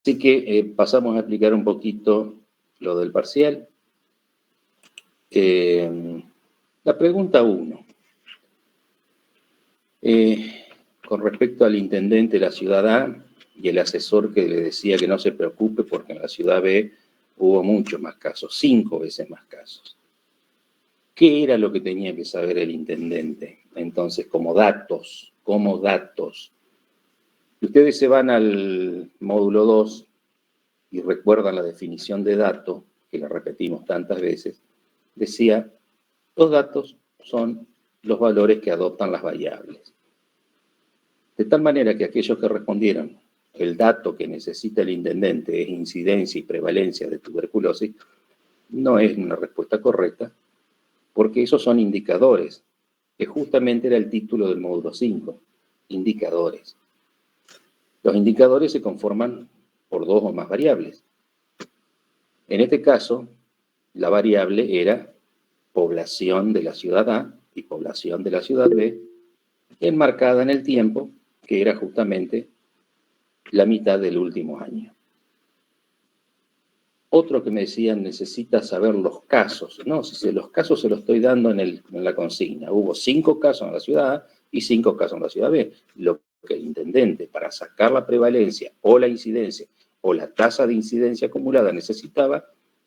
Así que pasamos a explicar un poquito lo del parcial. La pregunta 1. Con respecto al intendente de la ciudad A y el asesor que le decía que no se preocupe porque en la ciudad B hubo muchos más casos, 5 veces más casos. ¿Qué era lo que tenía que saber el intendente? Entonces, como datos. Si ustedes se van al módulo 2 y recuerdan la definición de dato, que la repetimos tantas veces, decía, los datos son los valores que adoptan las variables. De tal manera que aquellos que respondieron, el dato que necesita el intendente es incidencia y prevalencia de tuberculosis, no es una respuesta correcta, porque esos son indicadores, que justamente era el título del módulo 5, indicadores. Los indicadores se conforman por 2 o más variables. En este caso, la variable era población de la ciudad A y población de la ciudad B, enmarcada en el tiempo, que era justamente la mitad del último año. Otro que me decían, necesita saber los casos. No, si los casos se los estoy dando en la consigna. Hubo 5 casos en la ciudad A y 5 casos en la ciudad B. Lo que el intendente, para sacar la prevalencia o la incidencia o la tasa de incidencia acumulada necesitaba,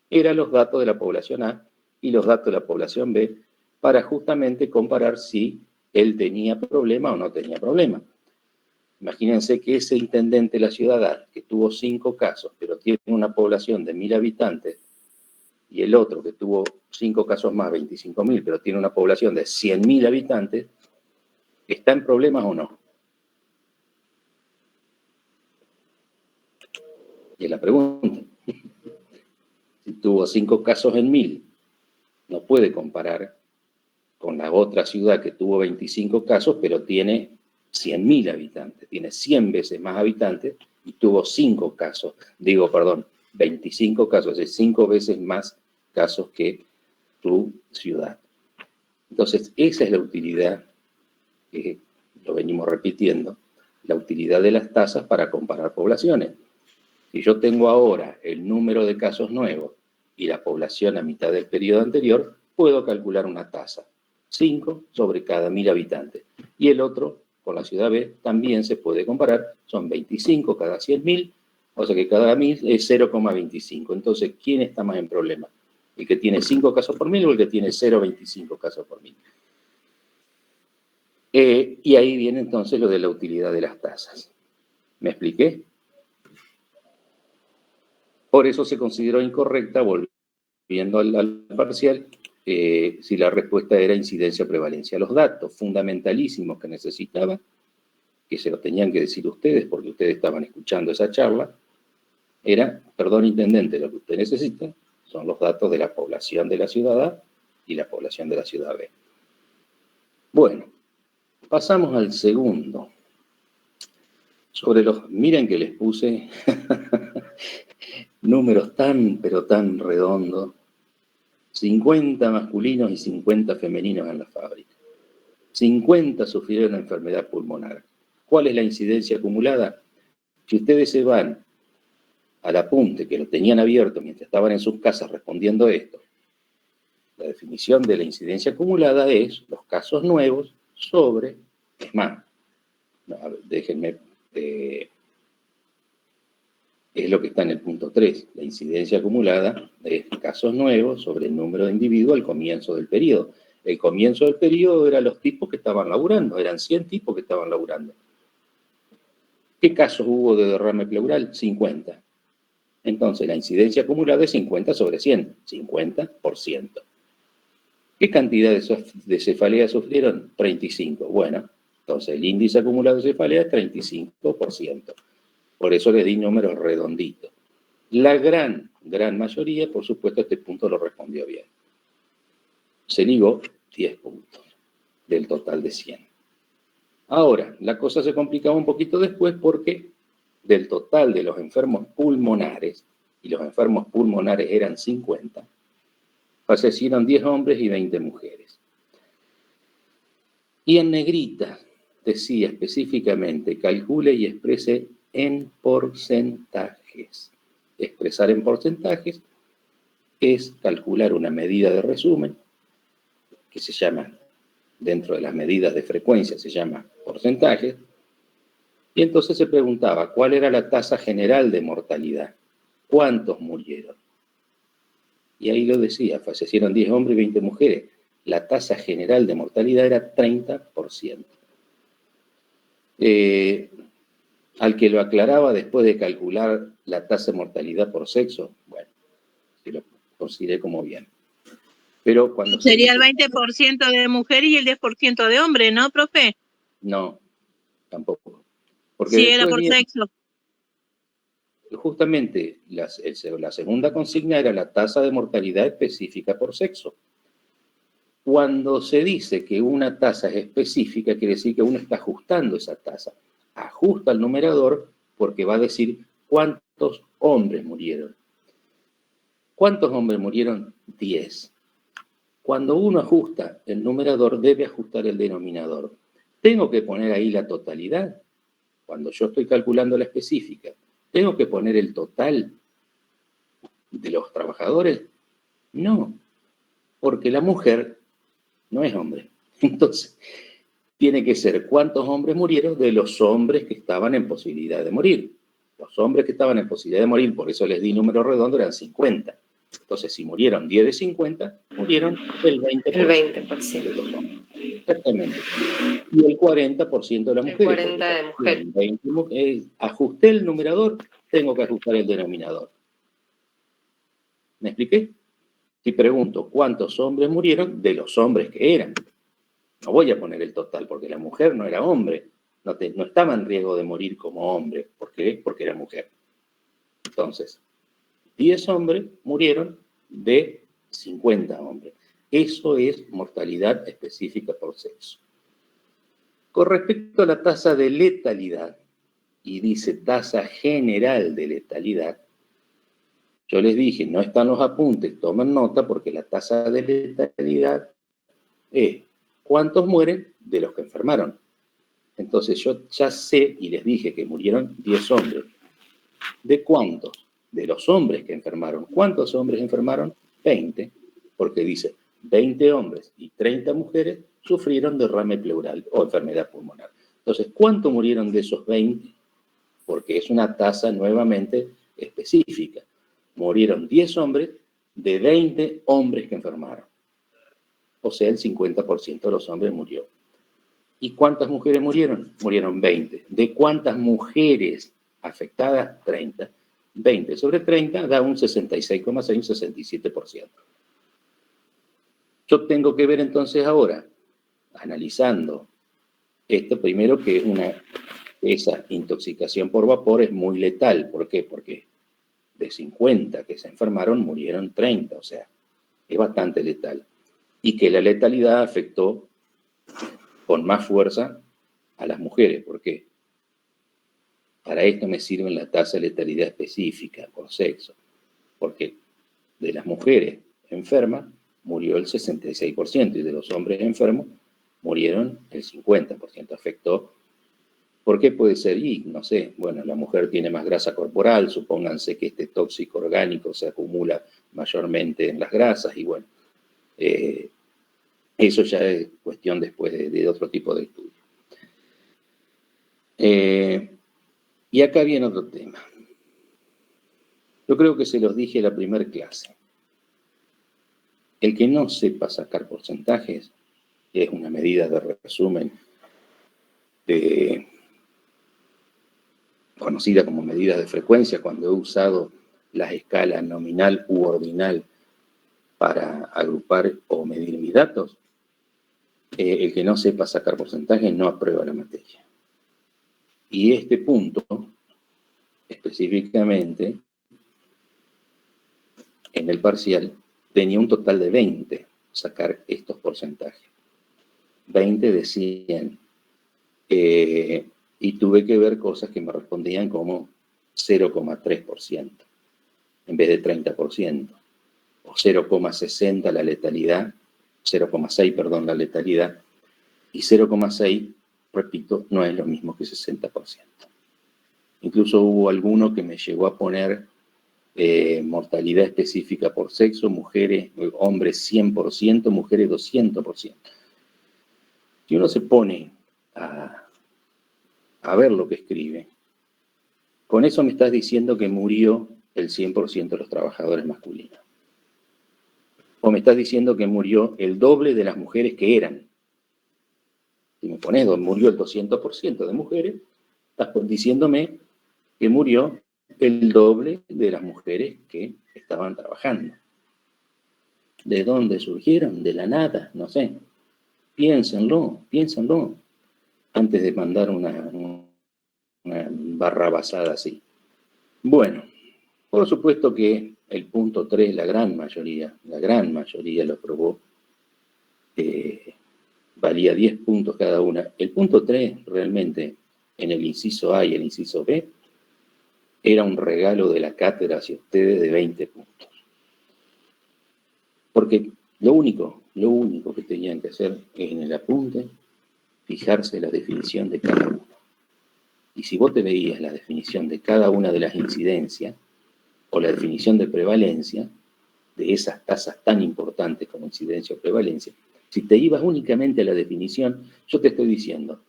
eran los datos de la población A y los datos de la población B, para justamente comparar si él tenía problema o no tenía problema. Imagínense que ese intendente de la ciudad A, que tuvo 5 casos, pero tiene una población de 1.000 habitantes, y el otro que tuvo 5 casos más, 25.000, pero tiene una población de 100.000 habitantes, ¿está en problemas o no? Y es la pregunta. Si tuvo 5 casos en 1.000, no puede comparar con la otra ciudad que tuvo 25 casos, pero tiene 100.000 habitantes, tiene 100 veces más habitantes y tuvo 5 casos, 25 casos, es decir, 5 veces más casos que tu ciudad. Entonces, esa es la utilidad, que lo venimos repitiendo, la utilidad de las tasas para comparar poblaciones. Si yo tengo ahora el número de casos nuevos y la población a mitad del periodo anterior, puedo calcular una tasa, 5 sobre cada 1.000 habitantes. Y el otro, con la ciudad B, también se puede comparar, son 25 cada 100.000, o sea que cada 1.000 es 0,25. Entonces, ¿quién está más en problema? ¿El que tiene 5 casos por 1.000 o el que tiene 0,25 casos por 1.000? Y ahí viene entonces lo de la utilidad de las tasas. ¿Me expliqué? Por eso se consideró incorrecta, volviendo al parcial, si la respuesta era incidencia o prevalencia. Los datos fundamentalísimos que necesitaba, que se los tenían que decir ustedes porque ustedes estaban escuchando esa charla, era, perdón, intendente, lo que usted necesita son los datos de la población de la ciudad A y la población de la ciudad B. Bueno, pasamos al segundo. Miren que les puse números pero tan redondos. 50 masculinos y 50 femeninos en la fábrica. 50 sufrieron enfermedad pulmonar. ¿Cuál es la incidencia acumulada? Si ustedes se van al apunte que lo tenían abierto mientras estaban en sus casas respondiendo esto, la definición de la incidencia acumulada es los casos nuevos sobre, es más, déjenme, es lo que está en el punto 3, la incidencia acumulada de casos nuevos sobre el número de individuos al comienzo del periodo. El comienzo del periodo eran los tipos que estaban laburando, eran 100 tipos que estaban laburando. ¿Qué casos hubo de derrame pleural? 50. Entonces, la incidencia acumulada es 50 sobre 100, 50%. ¿Qué cantidad de cefalea sufrieron? 35. Bueno, entonces el índice acumulado de cefalea es 35%. Por eso les di números redonditos. La gran mayoría, por supuesto, a este punto lo respondió bien. Se ligó 10 puntos del total de 100. Ahora, la cosa se complicaba un poquito después porque del total de los enfermos pulmonares, y los enfermos pulmonares eran 50, fallecieron 10 hombres y 20 mujeres. Y en negrita decía específicamente, calcule y exprese en porcentaje. expresar en porcentajes es calcular una medida de resumen que se llama, dentro de las medidas de frecuencia, se llama porcentaje, y entonces se preguntaba cuál era la tasa general de mortalidad, cuántos murieron. Y ahí lo decía, fallecieron 10 hombres y 20 mujeres. La tasa general de mortalidad era 30%. Al que lo aclaraba después de calcular la tasa de mortalidad por sexo, bueno, se lo consideré como bien. Pero cuando sería el 20% de mujeres y el 10% de hombres, ¿no, profe? No, tampoco. Porque sí, era por sexo. Justamente la segunda consigna era la tasa de mortalidad específica por sexo. Cuando se dice que una tasa es específica, quiere decir que uno está ajustando esa tasa. Ajusta el numerador porque va a decir cuántos hombres murieron. ¿Cuántos hombres murieron? 10. Cuando uno ajusta el numerador, debe ajustar el denominador. Tengo que poner ahí la totalidad. Cuando yo estoy calculando la específica, ¿tengo que poner el total de los trabajadores? No, porque la mujer no es hombre. Entonces, tiene que ser cuántos hombres murieron de los hombres que estaban en posibilidad de morir. Los hombres que estaban en posibilidad de morir, por eso les di número redondo, eran 50. Entonces, si murieron 10 de 50, murieron el 20%. El 20%. De los hombres. Exactamente. Y el 40% de las mujeres. El 40% de mujeres. 20, ajusté el numerador, tengo que ajustar el denominador. ¿Me expliqué? Si pregunto cuántos hombres murieron, de los hombres que eran. No voy a poner el total, porque la mujer no era hombre. No estaba en riesgo de morir como hombre. ¿Por qué? Porque era mujer. Entonces, 10 hombres murieron de 50 hombres. Eso es mortalidad específica por sexo. Con respecto a la tasa de letalidad, y dice tasa general de letalidad, yo les dije, no están los apuntes, tomen nota, porque la tasa de letalidad es cuántos mueren de los que enfermaron. Entonces yo ya sé, y les dije que murieron 10 hombres. ¿De cuántos? De los hombres que enfermaron. ¿Cuántos hombres enfermaron? 20, porque dice 20 hombres y 30 mujeres sufrieron derrame pleural o enfermedad pulmonar. Entonces, ¿cuántos murieron de esos 20? Porque es una tasa nuevamente específica. Murieron 10 hombres de 20 hombres que enfermaron. O sea, el 50% de los hombres murió. ¿Y cuántas mujeres murieron? Murieron 20. ¿De cuántas mujeres afectadas? 30. 20 sobre 30 da un 66,6, un 67%. Yo tengo que ver entonces ahora, analizando esto, primero que esa intoxicación por vapor es muy letal. ¿Por qué? Porque de 50 que se enfermaron, murieron 30, o sea, es bastante letal. Y que la letalidad afectó con más fuerza a las mujeres. ¿Por qué? Para esto me sirve la tasa de letalidad específica por sexo, porque de las mujeres enfermas murió el 66% y de los hombres enfermos murieron el 50%. Afectó. ¿Por qué puede ser? Y no sé, bueno, la mujer tiene más grasa corporal, supónganse que este tóxico orgánico se acumula mayormente en las grasas y bueno, eso ya es cuestión después de otro tipo de estudio. Y acá viene otro tema. Yo creo que se los dije en la primera clase. El que no sepa sacar porcentajes es una medida de resumen conocida como medida de frecuencia, cuando he usado las escalas nominal u ordinal para agrupar o medir mis datos. El que no sepa sacar porcentajes no aprueba la materia. Y este punto, específicamente, en el parcial, tenía un total de 20, sacar estos porcentajes. 20 de 100. Y tuve que ver cosas que me respondían como 0,3%, en vez de 30%, o 0,60 la letalidad, 0,6, perdón, la letalidad, y 0,6, repito, no es lo mismo que 60%. Incluso hubo alguno que me llegó a poner mortalidad específica por sexo, mujeres, hombres 100%, mujeres 200%. Si uno se pone a ver lo que escribe, con eso me estás diciendo que murió el 100% de los trabajadores masculinos. O me estás diciendo que murió el doble de las mujeres que eran. Si me pones, murió el 200% de mujeres, estás diciéndome que murió el doble de las mujeres que estaban trabajando. ¿De dónde surgieron? De la nada, no sé. Piénsenlo, piénsenlo, antes de mandar una barrabasada así. Bueno, por supuesto que el punto 3, la gran mayoría lo aprobó. Valía 10 puntos cada una. El punto 3, realmente, en el inciso A y el inciso B, era un regalo de la cátedra hacia ustedes de 20 puntos. Porque lo único que tenían que hacer es en el apunte fijarse la definición de cada uno. Y si vos te veías la definición de cada una de las incidencias, o la definición de prevalencia, de esas tasas tan importantes como incidencia o prevalencia, si te ibas únicamente a la definición, yo te estoy diciendo,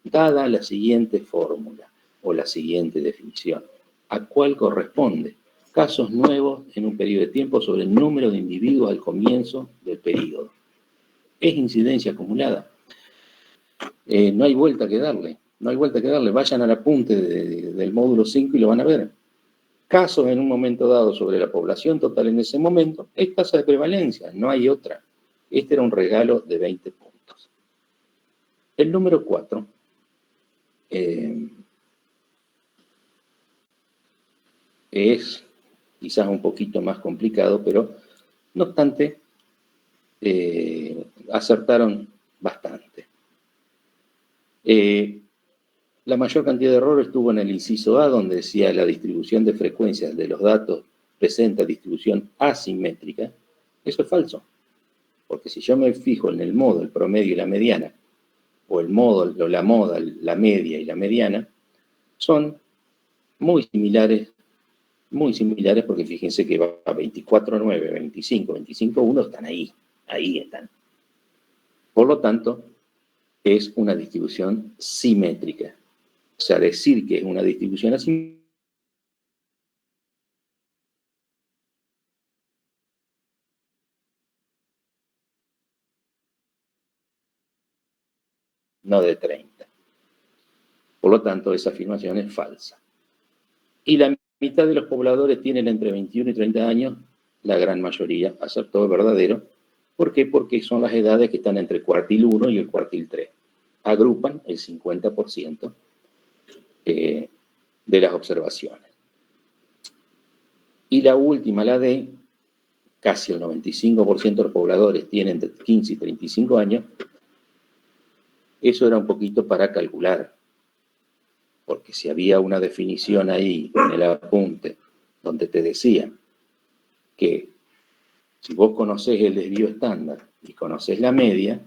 dada la siguiente fórmula o la siguiente definición, ¿a cuál corresponde? Casos nuevos en un periodo de tiempo sobre el número de individuos al comienzo del periodo. Es incidencia acumulada. No hay vuelta que darle. No hay vuelta que darle. Vayan al apunte del módulo 5 y lo van a ver. Casos en un momento dado sobre la población total en ese momento, es tasa de prevalencia, no hay otra. Este era un regalo de 20 puntos. El número 4 es quizás un poquito más complicado, pero no obstante, acertaron bastante. La mayor cantidad de errores estuvo en el inciso A, donde decía la distribución de frecuencias de los datos presenta distribución asimétrica. Eso es falso, porque si yo me fijo en el modo, el promedio y la mediana, o el modo, la moda, la media y la mediana, son muy similares porque fíjense que va a 24,9, 25, 25,1, están ahí están. Por lo tanto, es una distribución simétrica. O sea, decir que es una distribución asimétrica no de 30. Por lo tanto, esa afirmación es falsa. Y la mitad de los pobladores tienen entre 21 y 30 años, la gran mayoría acertó el verdadero. ¿Por qué? Porque son las edades que están entre el cuartil 1 y el cuartil 3. Agrupan el 50% de las observaciones. Y la última, la D, casi el 95% de los pobladores tienen entre 15 y 35 años. Eso era un poquito para calcular, porque si había una definición ahí en el apunte donde te decía que si vos conocés el desvío estándar y conocés la media,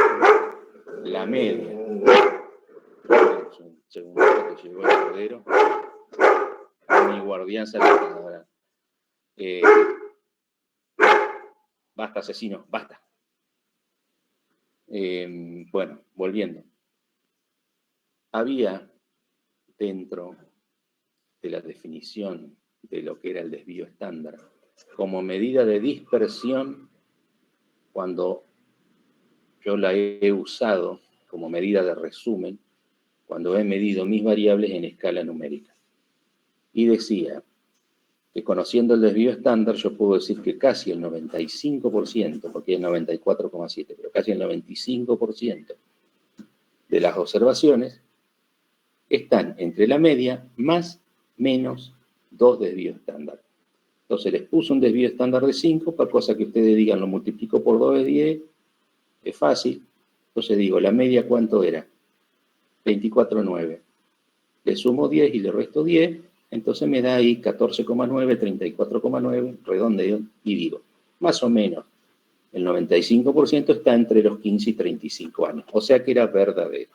un segundo que llegó el cordero, mi guardián sale ahora. Basta, asesino, basta. Bueno, volviendo. Había dentro de la definición de lo que era el desvío estándar, como medida de dispersión, cuando yo la he usado como medida de resumen, cuando he medido mis variables en escala numérica. Y decía que conociendo el desvío estándar, yo puedo decir que casi el 95%, porque es 94,7, pero casi el 95% de las observaciones están entre la media más menos 2 desvíos estándar. Entonces les puse un desvío estándar de 5, para cosa que ustedes digan lo multiplico por 2 es 10, es fácil. Entonces digo, ¿la media cuánto era? 24,9. Le sumo 10 y le resto 10, entonces me da ahí 14,9, 34,9, redondeo, y digo, más o menos, el 95% está entre los 15 y 35 años, o sea que era verdadero.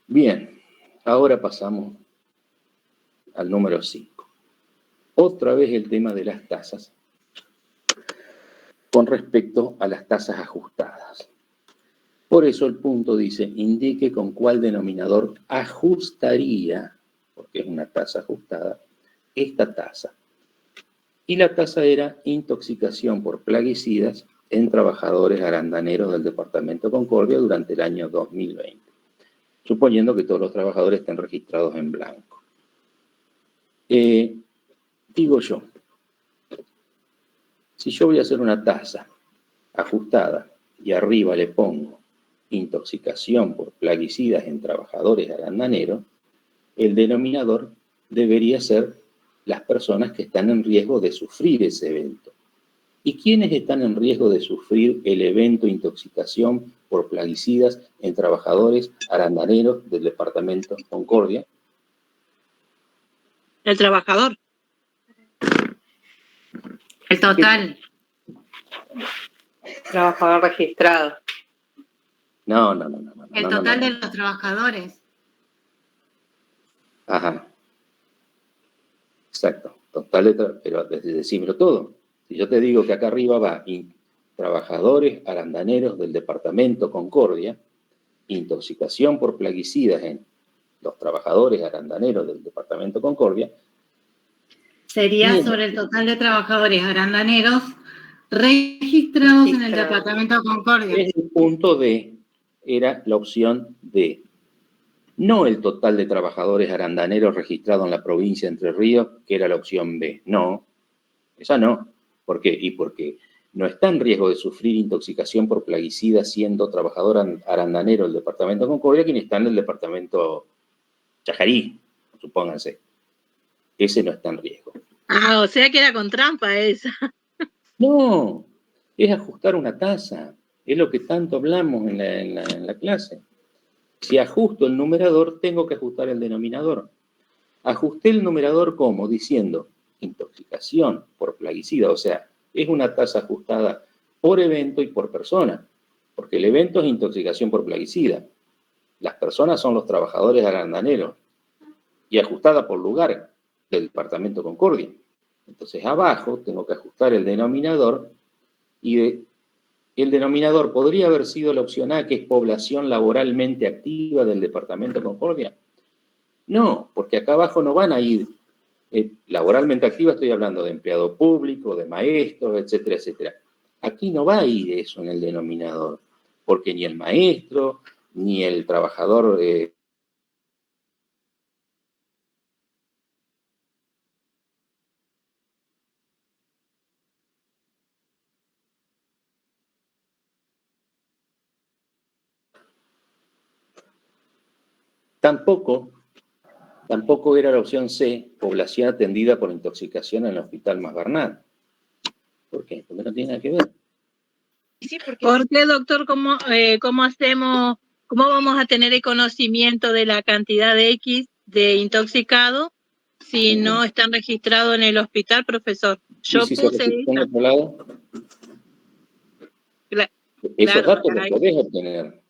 Bien, ahora pasamos al número 5. otra vez el tema de las tasas con respecto a las tasas ajustadas. Por eso el punto dice, indique con cuál denominador ajustaría, porque es una tasa ajustada, esta tasa. Y la tasa era intoxicación por plaguicidas en trabajadores arandaneros del Departamento Concordia durante el año 2020, suponiendo que todos los trabajadores estén registrados en blanco. Digo yo, si yo voy a hacer una tasa ajustada y arriba le pongo intoxicación por plaguicidas en trabajadores arandaneros, el denominador debería ser las personas que están en riesgo de sufrir ese evento. ¿Y quiénes están en riesgo de sufrir el evento intoxicación por plaguicidas en trabajadores arandaneros del Departamento Concordia? El trabajador. El total. Trabajador registrado. No. El total de los trabajadores. Ajá. Exacto. Total pero decímelo todo. Si yo te digo que acá arriba va trabajadores arandaneros del Departamento Concordia, intoxicación por plaguicidas en los trabajadores arandaneros del Departamento Concordia. Sería sobre el total de trabajadores arandaneros registrados en el Departamento Concordia. El punto D era la opción D. No el total de trabajadores arandaneros registrados en la provincia de Entre Ríos, que era la opción B. No, esa no. ¿Por qué? Y porque no está en riesgo de sufrir intoxicación por plaguicidas siendo trabajador arandanero del Departamento Concordia, quien está en el Departamento Chajarí, supónganse. Ese no está en riesgo. Ah, o sea que era con trampa esa. No, es ajustar una tasa. Es lo que tanto hablamos en la clase. Si ajusto el numerador, tengo que ajustar el denominador. Ajusté el numerador ¿cómo? Diciendo intoxicación por plaguicida, o sea, es una tasa ajustada por evento y por persona, porque el evento es intoxicación por plaguicida. Las personas son los trabajadores arandaneros y ajustada por lugar del Departamento Concordia. Entonces abajo tengo que ajustar el denominador y el denominador podría haber sido la opción A, que es población laboralmente activa del Departamento Concordia. No, porque acá abajo no van a ir laboralmente activa, estoy hablando de empleado público, de maestros, etcétera, etcétera. Aquí no va a ir eso en el denominador, porque ni el maestro, ni el trabajador tampoco era la opción C, población atendida por intoxicación en el Hospital Masbernat. ¿Por qué? Porque no tiene nada que ver. ¿Por qué, doctor? ¿Cómo hacemos, cómo vamos a tener el conocimiento de la cantidad de X de intoxicado si no están registrados en el hospital, profesor? Yo ¿Y si puse se registra en otro lado? Esos datos los podés obtener.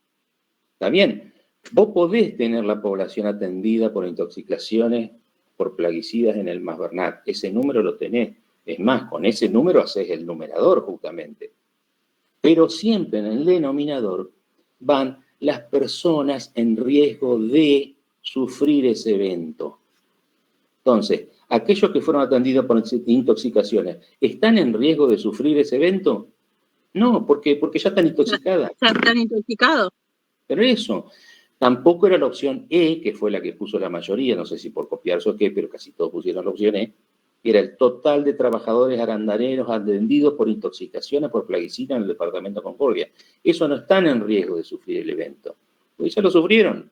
Está bien. Vos podés tener la población atendida por intoxicaciones por plaguicidas en el Masbernat. Ese número lo tenés. Es más, con ese número haces el numerador justamente. Pero siempre en el denominador van las personas en riesgo de sufrir ese evento. Entonces, aquellos que fueron atendidos por intoxicaciones, ¿están en riesgo de sufrir ese evento? No, porque ya están intoxicadas. Ya están intoxicados. Pero eso, tampoco era la opción E, que fue la que puso la mayoría, no sé si por copiarse o qué, pero casi todos pusieron la opción E, era el total de trabajadores arandaneros atendidos por intoxicaciones por plaguicida en el Departamento Concordia. Eso no están en riesgo de sufrir el evento, porque ya lo sufrieron.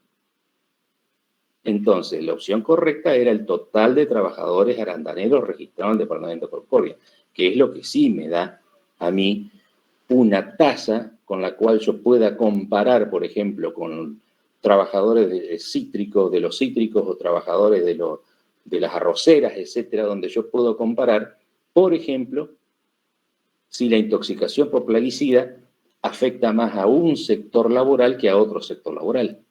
Entonces, la opción correcta era el total de trabajadores arandaneros registrados en el Departamento Concordia, que es lo que sí me da a mí una tasa con la cual yo pueda comparar, por ejemplo, con trabajadores de los cítricos o trabajadores de las arroceras, etcétera, donde yo puedo comparar, por ejemplo, si la intoxicación por plaguicida afecta más a un sector laboral que a otro sector laboral.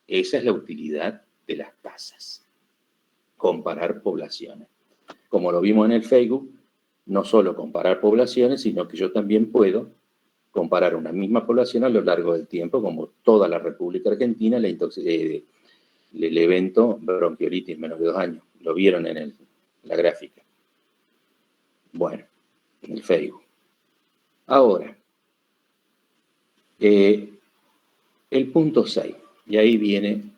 Esa es la utilidad de las tasas. Comparar poblaciones. como lo vimos en el Facebook, no solo comparar poblaciones, sino que yo también puedo comparar una misma población a lo largo del tiempo, como toda la República Argentina, el evento bronquiolitis menos de 2 años. Lo vieron en la gráfica. Bueno, en el Facebook. Ahora, el punto 6, y ahí viene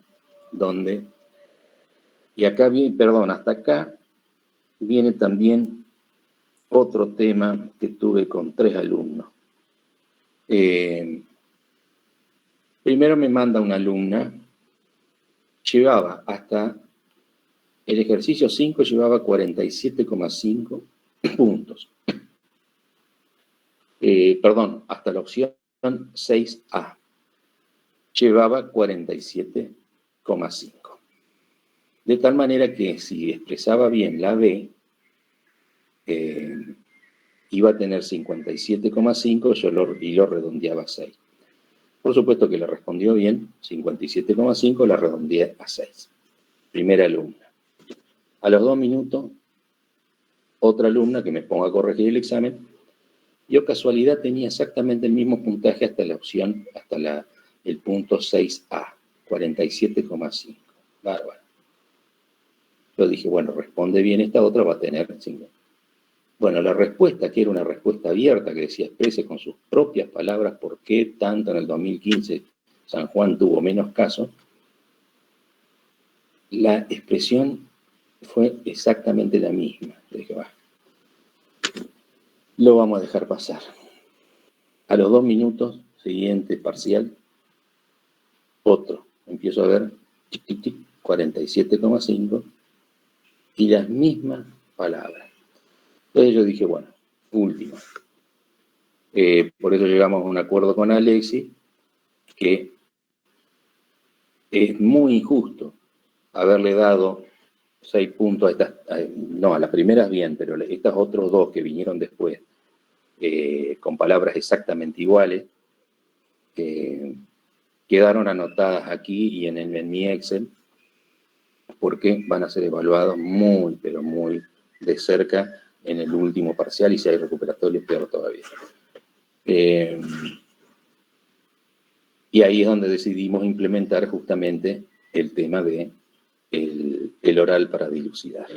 donde, y acá viene, perdón, hasta acá viene también otro tema que tuve con 3 alumnos. Primero me manda una alumna, llevaba hasta el ejercicio 5, llevaba 47,5 puntos. Perdón, hasta la opción 6A, llevaba 47,5. De tal manera que si expresaba bien la B, iba a tener 57,5 y lo redondeaba a 6. Por supuesto que le respondió bien, 57,5, la redondeé a 6. Primera alumna. A los 2 minutos, otra alumna que me ponga a corregir el examen. Yo, casualidad, tenía exactamente el mismo puntaje hasta la opción, hasta el punto 6A, 47,5. Bárbaro. Yo dije, bueno, responde bien esta otra, va a tener 5. Bueno, la respuesta, que era una respuesta abierta, que decía, exprese con sus propias palabras por qué tanto en el 2015 San Juan tuvo menos casos, la expresión fue exactamente la misma. Le dije, va, lo vamos a dejar pasar. A los 2 minutos, siguiente parcial, otro. Empiezo a ver, 47,5, y las mismas palabras. Entonces yo dije, bueno, último. Por eso llegamos a un acuerdo con Alexis, que es muy injusto haberle dado 6 puntos a estas, no, a las primeras bien, pero estas otros 2 que vinieron después, con palabras exactamente iguales, quedaron anotadas aquí y en mi Excel, porque van a ser evaluados muy, pero muy de cerca en el último parcial, y si hay recuperatorio, peor todavía. Y ahí es donde decidimos implementar justamente el tema de el oral para dilucidar.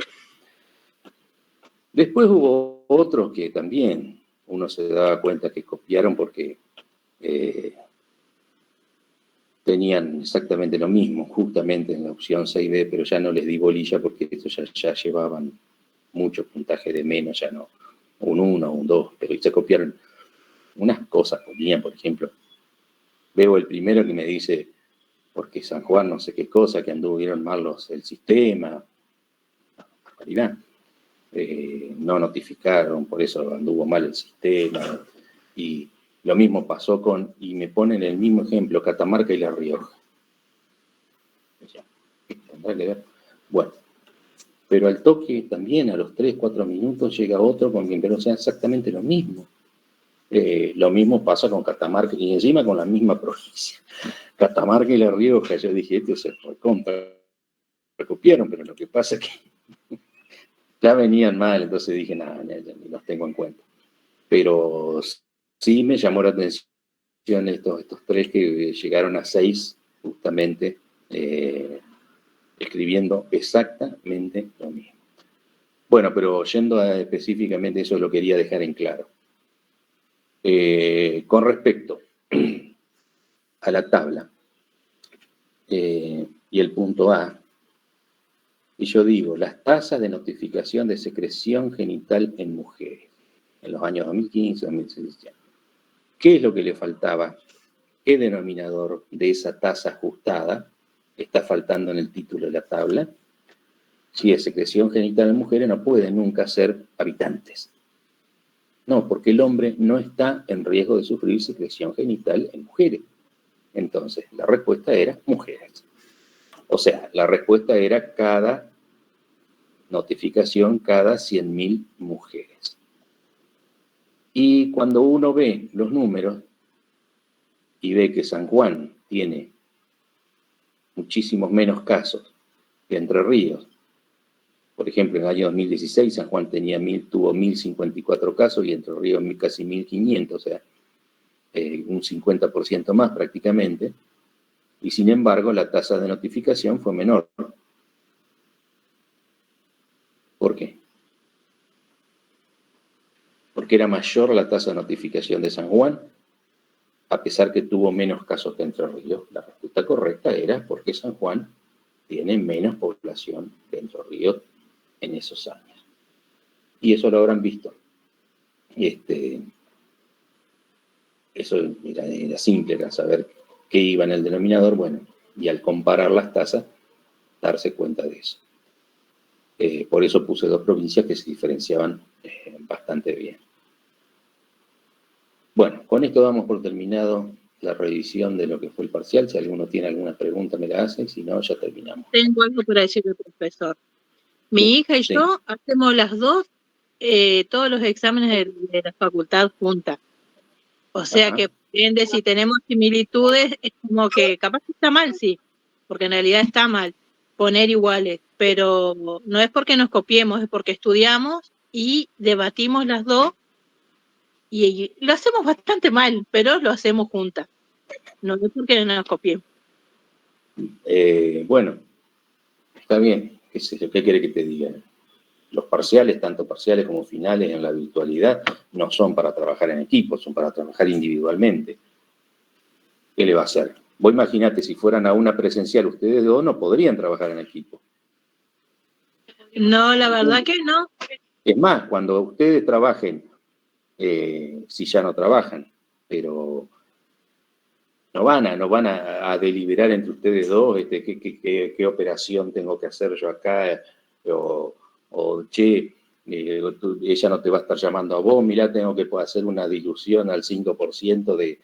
Después hubo otros que también uno se daba cuenta que copiaron porque tenían exactamente lo mismo, justamente en la opción 6B, pero ya no les di bolilla porque estos ya llevaban mucho puntaje de menos, ya no, un 1, un 2, pero se copiaron unas cosas, ponían, por ejemplo, veo el primero que me dice, porque San Juan no sé qué cosa, que anduvieron mal el sistema, barbaridad, no notificaron, por eso anduvo mal el sistema, y lo mismo pasó y me ponen el mismo ejemplo, Catamarca y La Rioja. Bueno, pero al toque también a los 3, 4 minutos llega otro con quien, pero sea exactamente lo mismo. Lo mismo pasa con Catamarca y encima con la misma provincia. Catamarca y La Rioja, yo dije, esto se recopiaron, pero lo que pasa es que ya venían mal, entonces dije, nada, ya ni los tengo en cuenta. Pero sí me llamó la atención estos 3 que llegaron a 6, justamente escribiendo exactamente lo mismo. Bueno, pero yendo específicamente, eso lo quería dejar en claro. Con respecto a la tabla y el punto A, y yo digo, las tasas de notificación de secreción genital en mujeres, en los años 2015, 2016. ¿Qué es lo que le faltaba? ¿Qué denominador de esa tasa ajustada está faltando en el título de la tabla? Si es secreción genital en mujeres, no pueden nunca ser habitantes. No, porque el hombre no está en riesgo de sufrir secreción genital en mujeres. Entonces, la respuesta era mujeres. O sea, la respuesta era cada notificación, cada 100.000 mujeres. Y cuando uno ve los números y ve que San Juan tiene muchísimos menos casos que Entre Ríos, Por ejemplo, en el año 2016 San Juan tuvo 1.054 casos y Entre Ríos casi 1.500, o sea, un 50% más prácticamente, y sin embargo la tasa de notificación fue menor. ¿Por qué? Porque era mayor la tasa de notificación de San Juan, a pesar que tuvo menos casos que Entre Ríos. La respuesta correcta era porque San Juan tiene menos población que Entre Ríos en esos años. Y eso lo habrán visto. Eso era simple, era saber qué iba en el denominador, bueno, y al comparar las tasas, darse cuenta de eso. Por eso puse dos provincias que se diferenciaban bastante bien. Bueno, con esto damos por terminado la revisión de lo que fue el parcial. Si alguno tiene alguna pregunta me la hace, si no, ya terminamos. Tengo algo para decirle, profesor. Mi hija y yo hacemos las dos, todos los exámenes de la facultad juntas. O sea que, depende, si tenemos similitudes, es como que capaz que está mal, sí, porque en realidad está mal poner iguales, pero no es porque nos copiemos, es porque estudiamos y debatimos las dos y lo hacemos bastante mal, pero lo hacemos juntas. No es porque no nos copiemos. Bueno, está bien. ¿Qué quiere que te diga? Los parciales, tanto parciales como finales en la virtualidad, no son para trabajar en equipo, son para trabajar individualmente. ¿Qué le va a hacer? Vos imaginate, si fueran a una presencial, ustedes dos no podrían trabajar en equipo. No, la verdad que no. Es más, cuando ustedes trabajen, si ya no trabajan, pero no van a deliberar entre ustedes dos qué operación tengo que hacer yo acá, o che, ella no te va a estar llamando a vos, mirá, tengo que hacer una dilución al 5%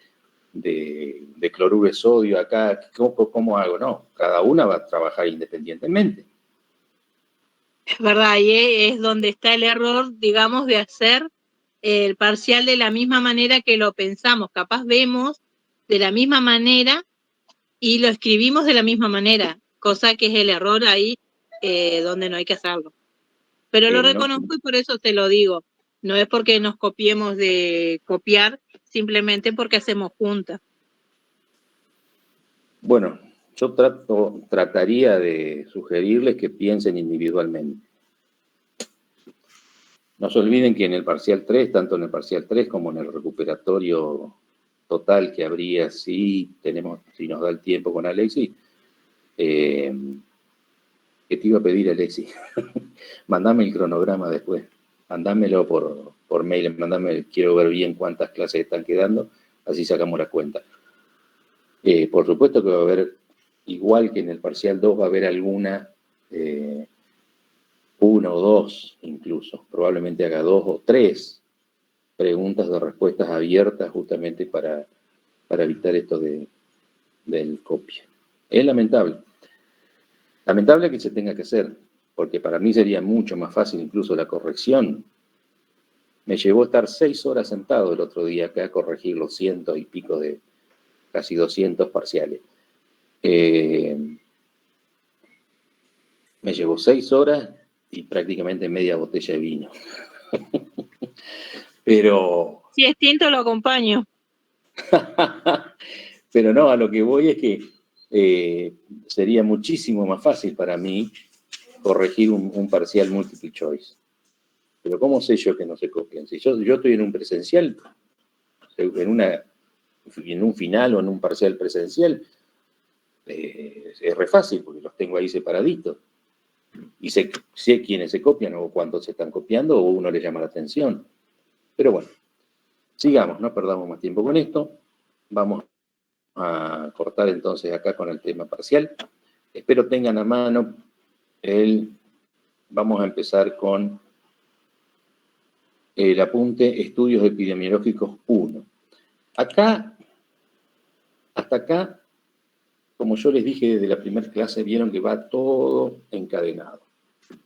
de cloruro de sodio acá, ¿cómo hago? No, cada una va a trabajar independientemente. Es verdad, y es donde está el error, digamos, de hacer el parcial de la misma manera que lo pensamos. Capaz vemos de la misma manera y lo escribimos de la misma manera, cosa que es el error ahí donde no hay que hacerlo. Pero lo reconozco y por eso te lo digo. No es porque nos copiemos de copiar, simplemente porque hacemos juntas. Bueno, yo trataría de sugerirles que piensen individualmente. No se olviden que en el parcial 3, tanto en el parcial 3 como en el recuperatorio total que habría, si nos da el tiempo con Alexis, ¿qué te iba a pedir, Alexis? Mandame el cronograma después, mandámelo por mail, quiero ver bien cuántas clases están quedando, así sacamos la cuenta. Por supuesto que va a haber, igual que en el parcial 2, va a haber alguna, uno o dos incluso, probablemente haga 2 o 3 preguntas de respuestas abiertas justamente para evitar esto del copia. Es lamentable. Lamentable que se tenga que hacer, porque para mí sería mucho más fácil incluso la corrección. Me llevó a estar 6 horas sentado el otro día acá a corregir los 100 y pico de casi 200 parciales. Me llevó 6 horas y prácticamente media botella de vino. Pero... Si es tinto, lo acompaño. Pero no, a lo que voy es que sería muchísimo más fácil para mí corregir un parcial multiple choice. Pero ¿cómo sé yo que no se copian? Si yo estoy en un presencial, en un final o en un parcial presencial, es re fácil porque los tengo ahí separaditos. Y sé quiénes se copian o cuántos se están copiando o uno le llama la atención. Pero bueno, sigamos, no perdamos más tiempo con esto. Vamos a cortar entonces acá con el tema parcial. Espero tengan a mano vamos a empezar con el apunte Estudios Epidemiológicos 1. Hasta acá, como yo les dije desde la primera clase, vieron que va todo encadenado.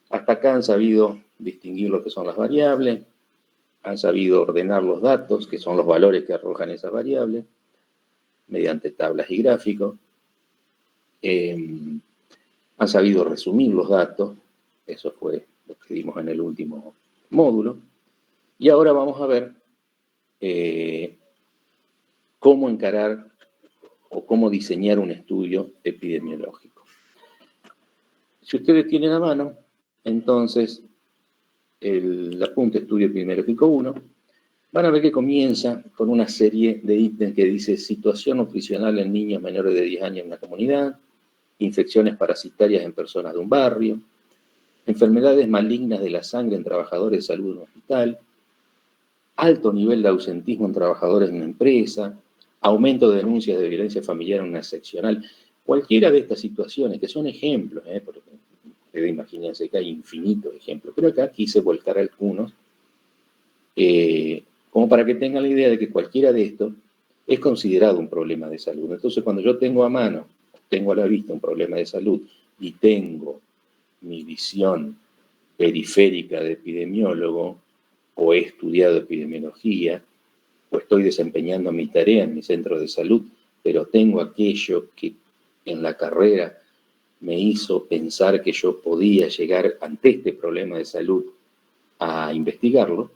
Hasta acá han sabido distinguir lo que son las variables, han sabido ordenar los datos, que son los valores que arrojan esas variables, mediante tablas y gráficos. Han sabido resumir los datos, eso fue lo que dimos en el último módulo. Y ahora vamos a ver cómo encarar o cómo diseñar un estudio epidemiológico. Si ustedes tienen a mano, entonces, el apunte Estudio Epidemiológico 1, van a ver que comienza con una serie de ítems que dice situación nutricional en niños menores de 10 años en una comunidad, infecciones parasitarias en personas de un barrio, enfermedades malignas de la sangre en trabajadores de salud en un hospital, alto nivel de ausentismo en trabajadores en una empresa, aumento de denuncias de violencia familiar en una seccional. Cualquiera de estas situaciones, que son ejemplos, porque ustedes imagínense que hay infinitos ejemplos, pero acá quise volcar algunos, como para que tengan la idea de que cualquiera de estos es considerado un problema de salud. Entonces, cuando yo tengo a mano, tengo a la vista un problema de salud y tengo mi visión periférica de epidemiólogo, o he estudiado epidemiología, o estoy desempeñando mi tarea en mi centro de salud, pero tengo aquello que en la carrera me hizo pensar que yo podía llegar ante este problema de salud a investigarlo,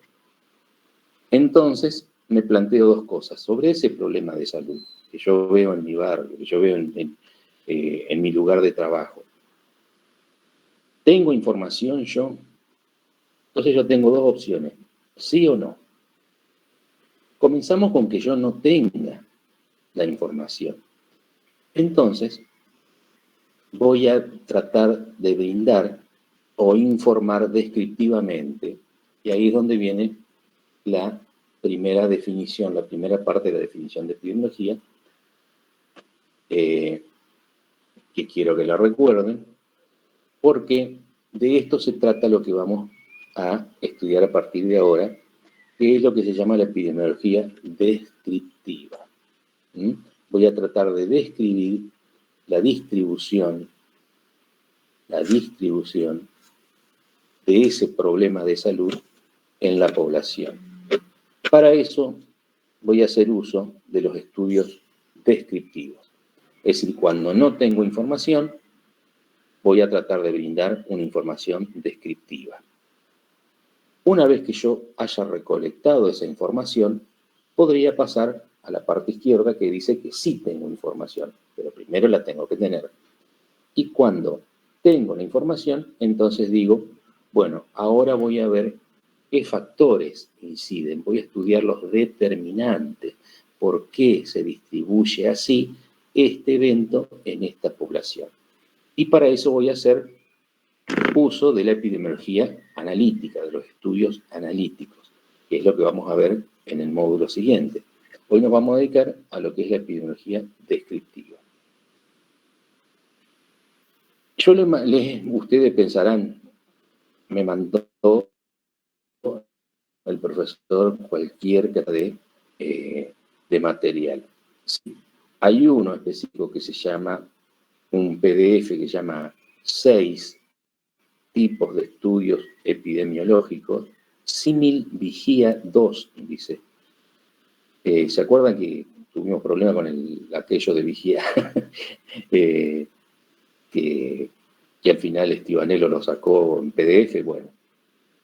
entonces me planteo dos cosas sobre ese problema de salud que yo veo en mi barrio, que yo veo en mi lugar de trabajo. ¿Tengo información yo? Entonces yo tengo dos opciones, sí o no. Comenzamos con que yo no tenga la información. Entonces, voy a tratar de brindar o informar descriptivamente, y ahí es donde viene la primera definición, la primera parte de la definición de epidemiología, que quiero que la recuerden, porque de esto se trata lo que vamos a estudiar a partir de ahora, que es lo que se llama la epidemiología descriptiva. Voy a tratar de describir la distribución de ese problema de salud en la población. Para eso voy a hacer uso de los estudios descriptivos. Es decir, cuando no tengo información, voy a tratar de brindar una información descriptiva. Una vez que yo haya recolectado esa información, podría pasar a la parte izquierda que dice que sí tengo información, pero primero la tengo que tener. Y cuando tengo la información, entonces digo, bueno, ahora voy a ver qué factores inciden, voy a estudiar los determinantes, por qué se distribuye así este evento en esta población. Y para eso voy a hacer uso de la epidemiología analítica, de los estudios analíticos, que es lo que vamos a ver en el módulo siguiente. Hoy nos vamos a dedicar a lo que es la epidemiología descriptiva. Ustedes pensarán, me mandó el profesor cualquier cantidad de material. Sí, hay uno específico que se llama, un PDF que se llama 6 tipos de estudios epidemiológicos, símil vigía 2, dice. ¿Se acuerdan que tuvimos problemas con aquello de vigía? que al final Estibanelo lo sacó en PDF. Bueno,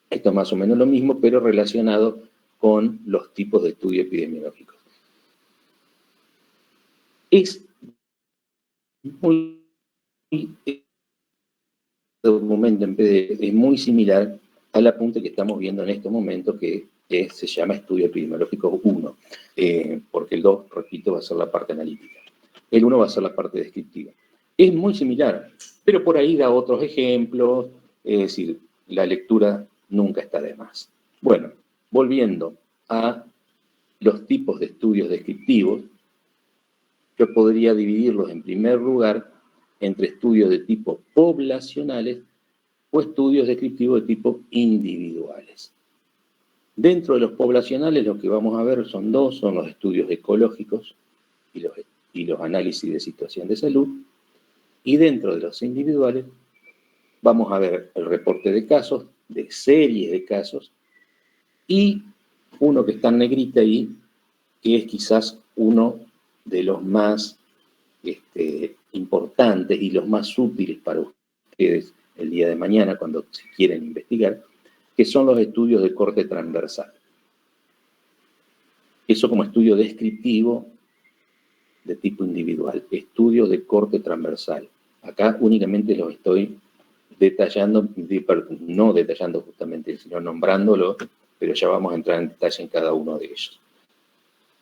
esto es más o menos lo mismo, pero relacionado con los tipos de estudios epidemiológicos. Es muy documento en PDF es muy similar al apunte que estamos viendo en este momento, que se llama Estudio Epidemiológico 1, porque el 2, repito, va a ser la parte analítica. El 1 va a ser la parte descriptiva. Es muy similar, pero por ahí da otros ejemplos, es decir, la lectura nunca está de más. Bueno, volviendo a los tipos de estudios descriptivos, yo podría dividirlos en primer lugar entre estudios de tipo poblacionales o estudios descriptivos de tipo individuales. Dentro de los poblacionales lo que vamos a ver son dos, son los estudios ecológicos y los análisis de situación de salud, y dentro de los individuales vamos a ver el reporte de casos, de series de casos, y uno que está en negrita ahí, que es quizás uno de los más importantes y los más útiles para ustedes el día de mañana cuando se quieren investigar, que son los estudios de corte transversal. Eso como estudio descriptivo de tipo individual, estudio de corte transversal. Acá únicamente los estoy detallando, no detallando justamente, sino nombrándolo, pero ya vamos a entrar en detalle en cada uno de ellos.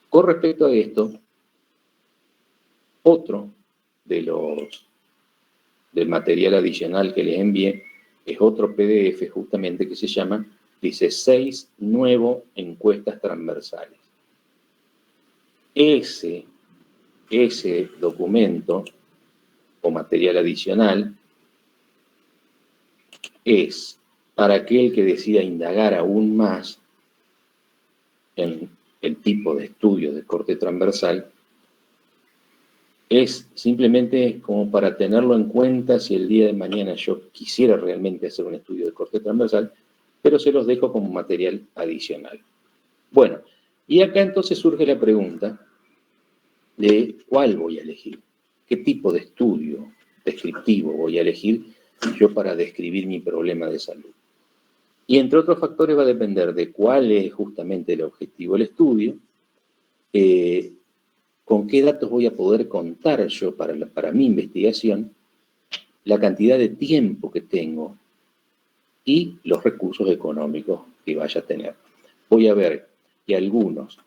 Con respecto a esto, otro del material adicional que les envié es otro PDF justamente que se llama, dice 6 nuevos encuestas transversales. Ese documento o material adicional es para aquel que decida indagar aún más en el tipo de estudio de corte transversal, es simplemente como para tenerlo en cuenta si el día de mañana yo quisiera realmente hacer un estudio de corte transversal, pero se los dejo como material adicional. Bueno, y acá entonces surge la pregunta de cuál voy a elegir, qué tipo de estudio descriptivo voy a elegir yo para describir mi problema de salud. Y entre otros factores va a depender de cuál es justamente el objetivo del estudio, con qué datos voy a poder contar yo para mi investigación, la cantidad de tiempo que tengo y los recursos económicos que vaya a tener. Voy a ver que algunos,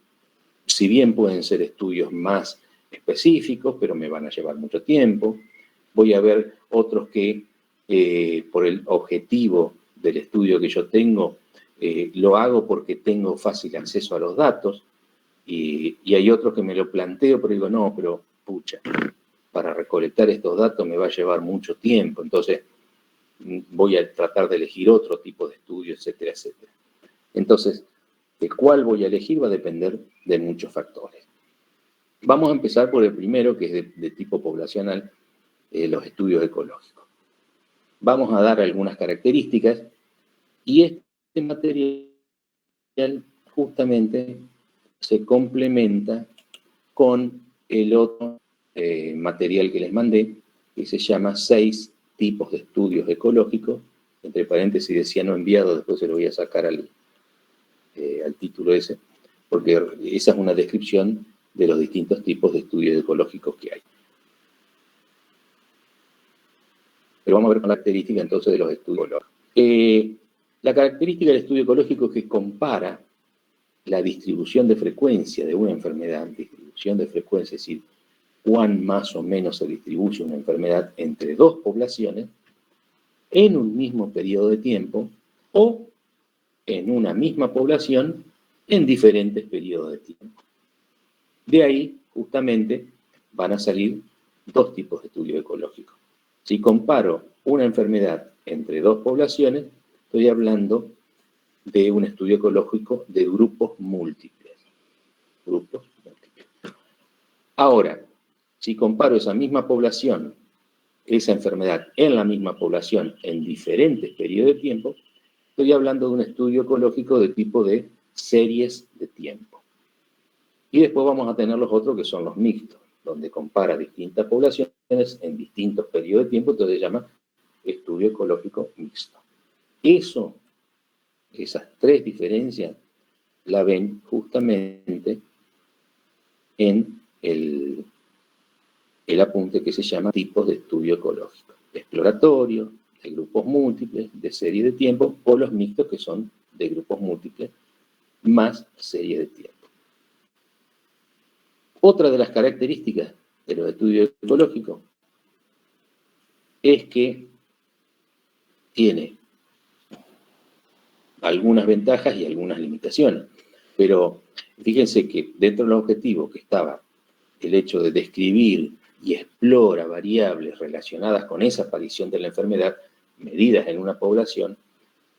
si bien pueden ser estudios más específicos, pero me van a llevar mucho tiempo. Voy a ver otros que por el objetivo del estudio que yo tengo, lo hago porque tengo fácil acceso a los datos, y hay otros que me lo planteo, pero digo, no, pero pucha, para recolectar estos datos me va a llevar mucho tiempo, entonces voy a tratar de elegir otro tipo de estudio, etcétera, etcétera. Entonces, de cuál voy a elegir va a depender de muchos factores. Vamos a empezar por el primero, que es de tipo poblacional, los estudios ecológicos. Vamos a dar algunas características y este material justamente se complementa con el otro material que les mandé, que se llama 6 tipos de estudios ecológicos, entre paréntesis decía no enviado, después se lo voy a sacar al título ese, porque esa es una descripción de los distintos tipos de estudios ecológicos que hay. Pero vamos a ver con la característica entonces de los estudios ecológicos. La característica del estudio ecológico es que compara la distribución de frecuencia de una enfermedad, distribución de frecuencia, es decir, cuán más o menos se distribuye una enfermedad entre dos poblaciones en un mismo periodo de tiempo o en una misma población en diferentes periodos de tiempo. De ahí, justamente, van a salir dos tipos de estudio ecológico. Si comparo una enfermedad entre dos poblaciones, estoy hablando de un estudio ecológico de grupos múltiples. Grupos múltiples. Ahora, si comparo esa misma población, esa enfermedad en la misma población en diferentes periodos de tiempo, estoy hablando de un estudio ecológico de tipo de series de tiempo. Y después vamos a tener los otros que son los mixtos, donde compara distintas poblaciones en distintos periodos de tiempo, entonces se llama estudio ecológico mixto. Esas tres diferencias la ven justamente en el apunte que se llama tipos de estudio ecológico. Exploratorio, de grupos múltiples, de serie de tiempo, o los mixtos que son de grupos múltiples más serie de tiempo. Otra de las características de los estudios ecológicos es que tiene algunas ventajas y algunas limitaciones. Pero fíjense que dentro de los objetivos que estaba el hecho de describir y explora variables relacionadas con esa aparición de la enfermedad, medidas en una población,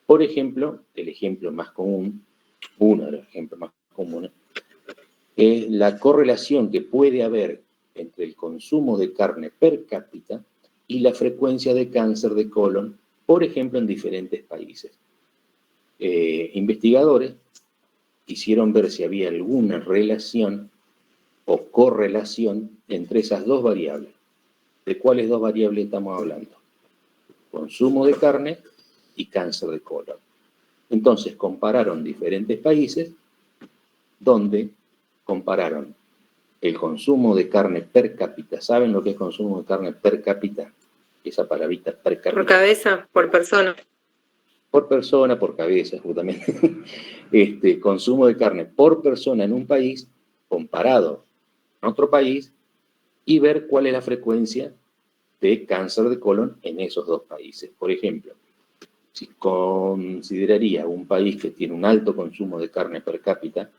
por ejemplo, el ejemplo más común, uno de los ejemplos más comunes, es la correlación que puede haber entre el consumo de carne per cápita y la frecuencia de cáncer de colon, por ejemplo, en diferentes países. Investigadores quisieron ver si había alguna relación o correlación entre esas dos variables. ¿De cuáles dos variables estamos hablando? consumo de carne y cáncer de colon. Entonces compararon diferentes países donde compararon el consumo de carne per cápita. ¿Saben lo que es consumo de carne per cápita? Esa palabrita per cápita. Por cabeza, por persona. Por persona, por cabeza, justamente. Consumo de carne por persona en un país comparado con otro país y ver cuál es la frecuencia de cáncer de colon en esos dos países. Por ejemplo, si consideraría un país que tiene un alto consumo de carne per cápita,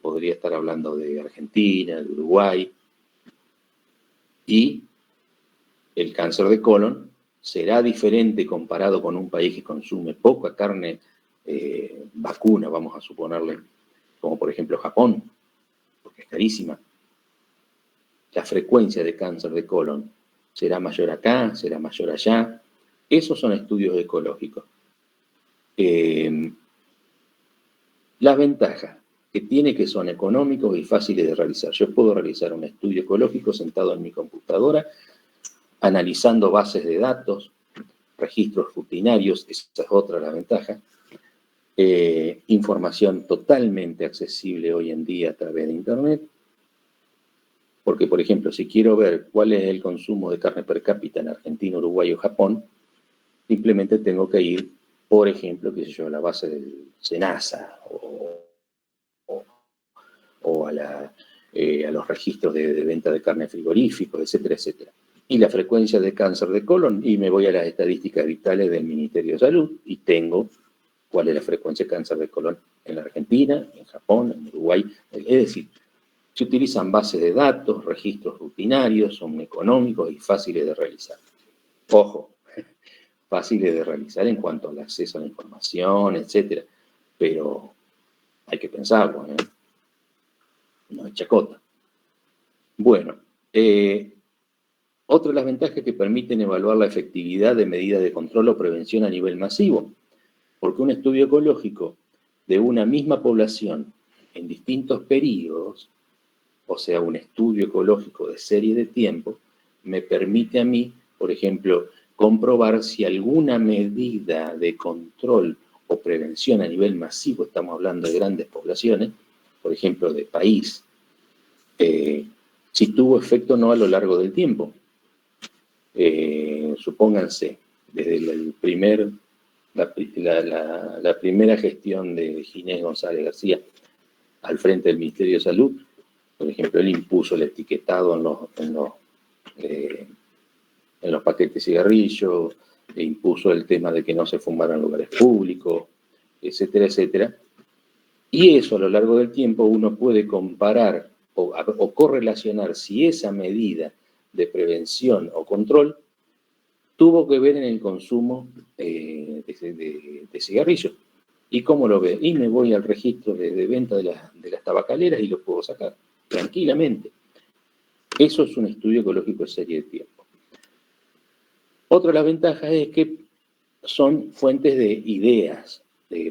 podría estar hablando de Argentina, de Uruguay, y el cáncer de colon será diferente comparado con un país que consume poca carne vacuna, vamos a suponerle, como por ejemplo Japón, porque es carísima. La frecuencia de cáncer de colon será mayor acá, será mayor allá. Esos son estudios ecológicos. Las ventajas que tiene que son económicos y fáciles de realizar. Yo puedo realizar un estudio ecológico sentado en mi computadora, analizando bases de datos, registros rutinarios, esa es otra de las ventajas. Información totalmente accesible hoy en día a través de Internet. Porque, por ejemplo, si quiero ver cuál es el consumo de carne per cápita en Argentina, Uruguay o Japón, simplemente tengo que ir, por ejemplo, qué sé yo, a la base del SENASA o a los registros de venta de carne frigoríficos, etcétera, etcétera. Y la frecuencia de cáncer de colon, y me voy a las estadísticas vitales del Ministerio de Salud y tengo cuál es la frecuencia de cáncer de colon en la Argentina, en Japón, en Uruguay. Es decir, se utilizan bases de datos, registros rutinarios, son económicos y fáciles de realizar. Ojo, fáciles de realizar en cuanto al acceso a la información, etcétera, pero hay que pensarlo, ¿eh? No es chacota. Bueno, otra de las ventajas que permiten evaluar la efectividad de medidas de control o prevención a nivel masivo, porque un estudio ecológico de una misma población en distintos periodos, o sea, un estudio ecológico de serie de tiempo, me permite a mí, por ejemplo, comprobar si alguna medida de control o prevención a nivel masivo, estamos hablando de grandes poblaciones, por ejemplo, de país, si tuvo efecto o no a lo largo del tiempo. Supónganse, desde la primera gestión de Ginés González García al frente del Ministerio de Salud, por ejemplo, él impuso el etiquetado en los paquetes de cigarrillos, e impuso el tema de que no se fumara en lugares públicos, etcétera, etcétera. Y eso a lo largo del tiempo uno puede comparar o correlacionar si esa medida de prevención o control tuvo que ver en el consumo de cigarrillos. ¿Y cómo lo ve? Y me voy al registro de venta de las tabacaleras y lo puedo sacar tranquilamente. Eso es un estudio ecológico de serie de tiempo. Otra de las ventajas es que son fuentes de ideas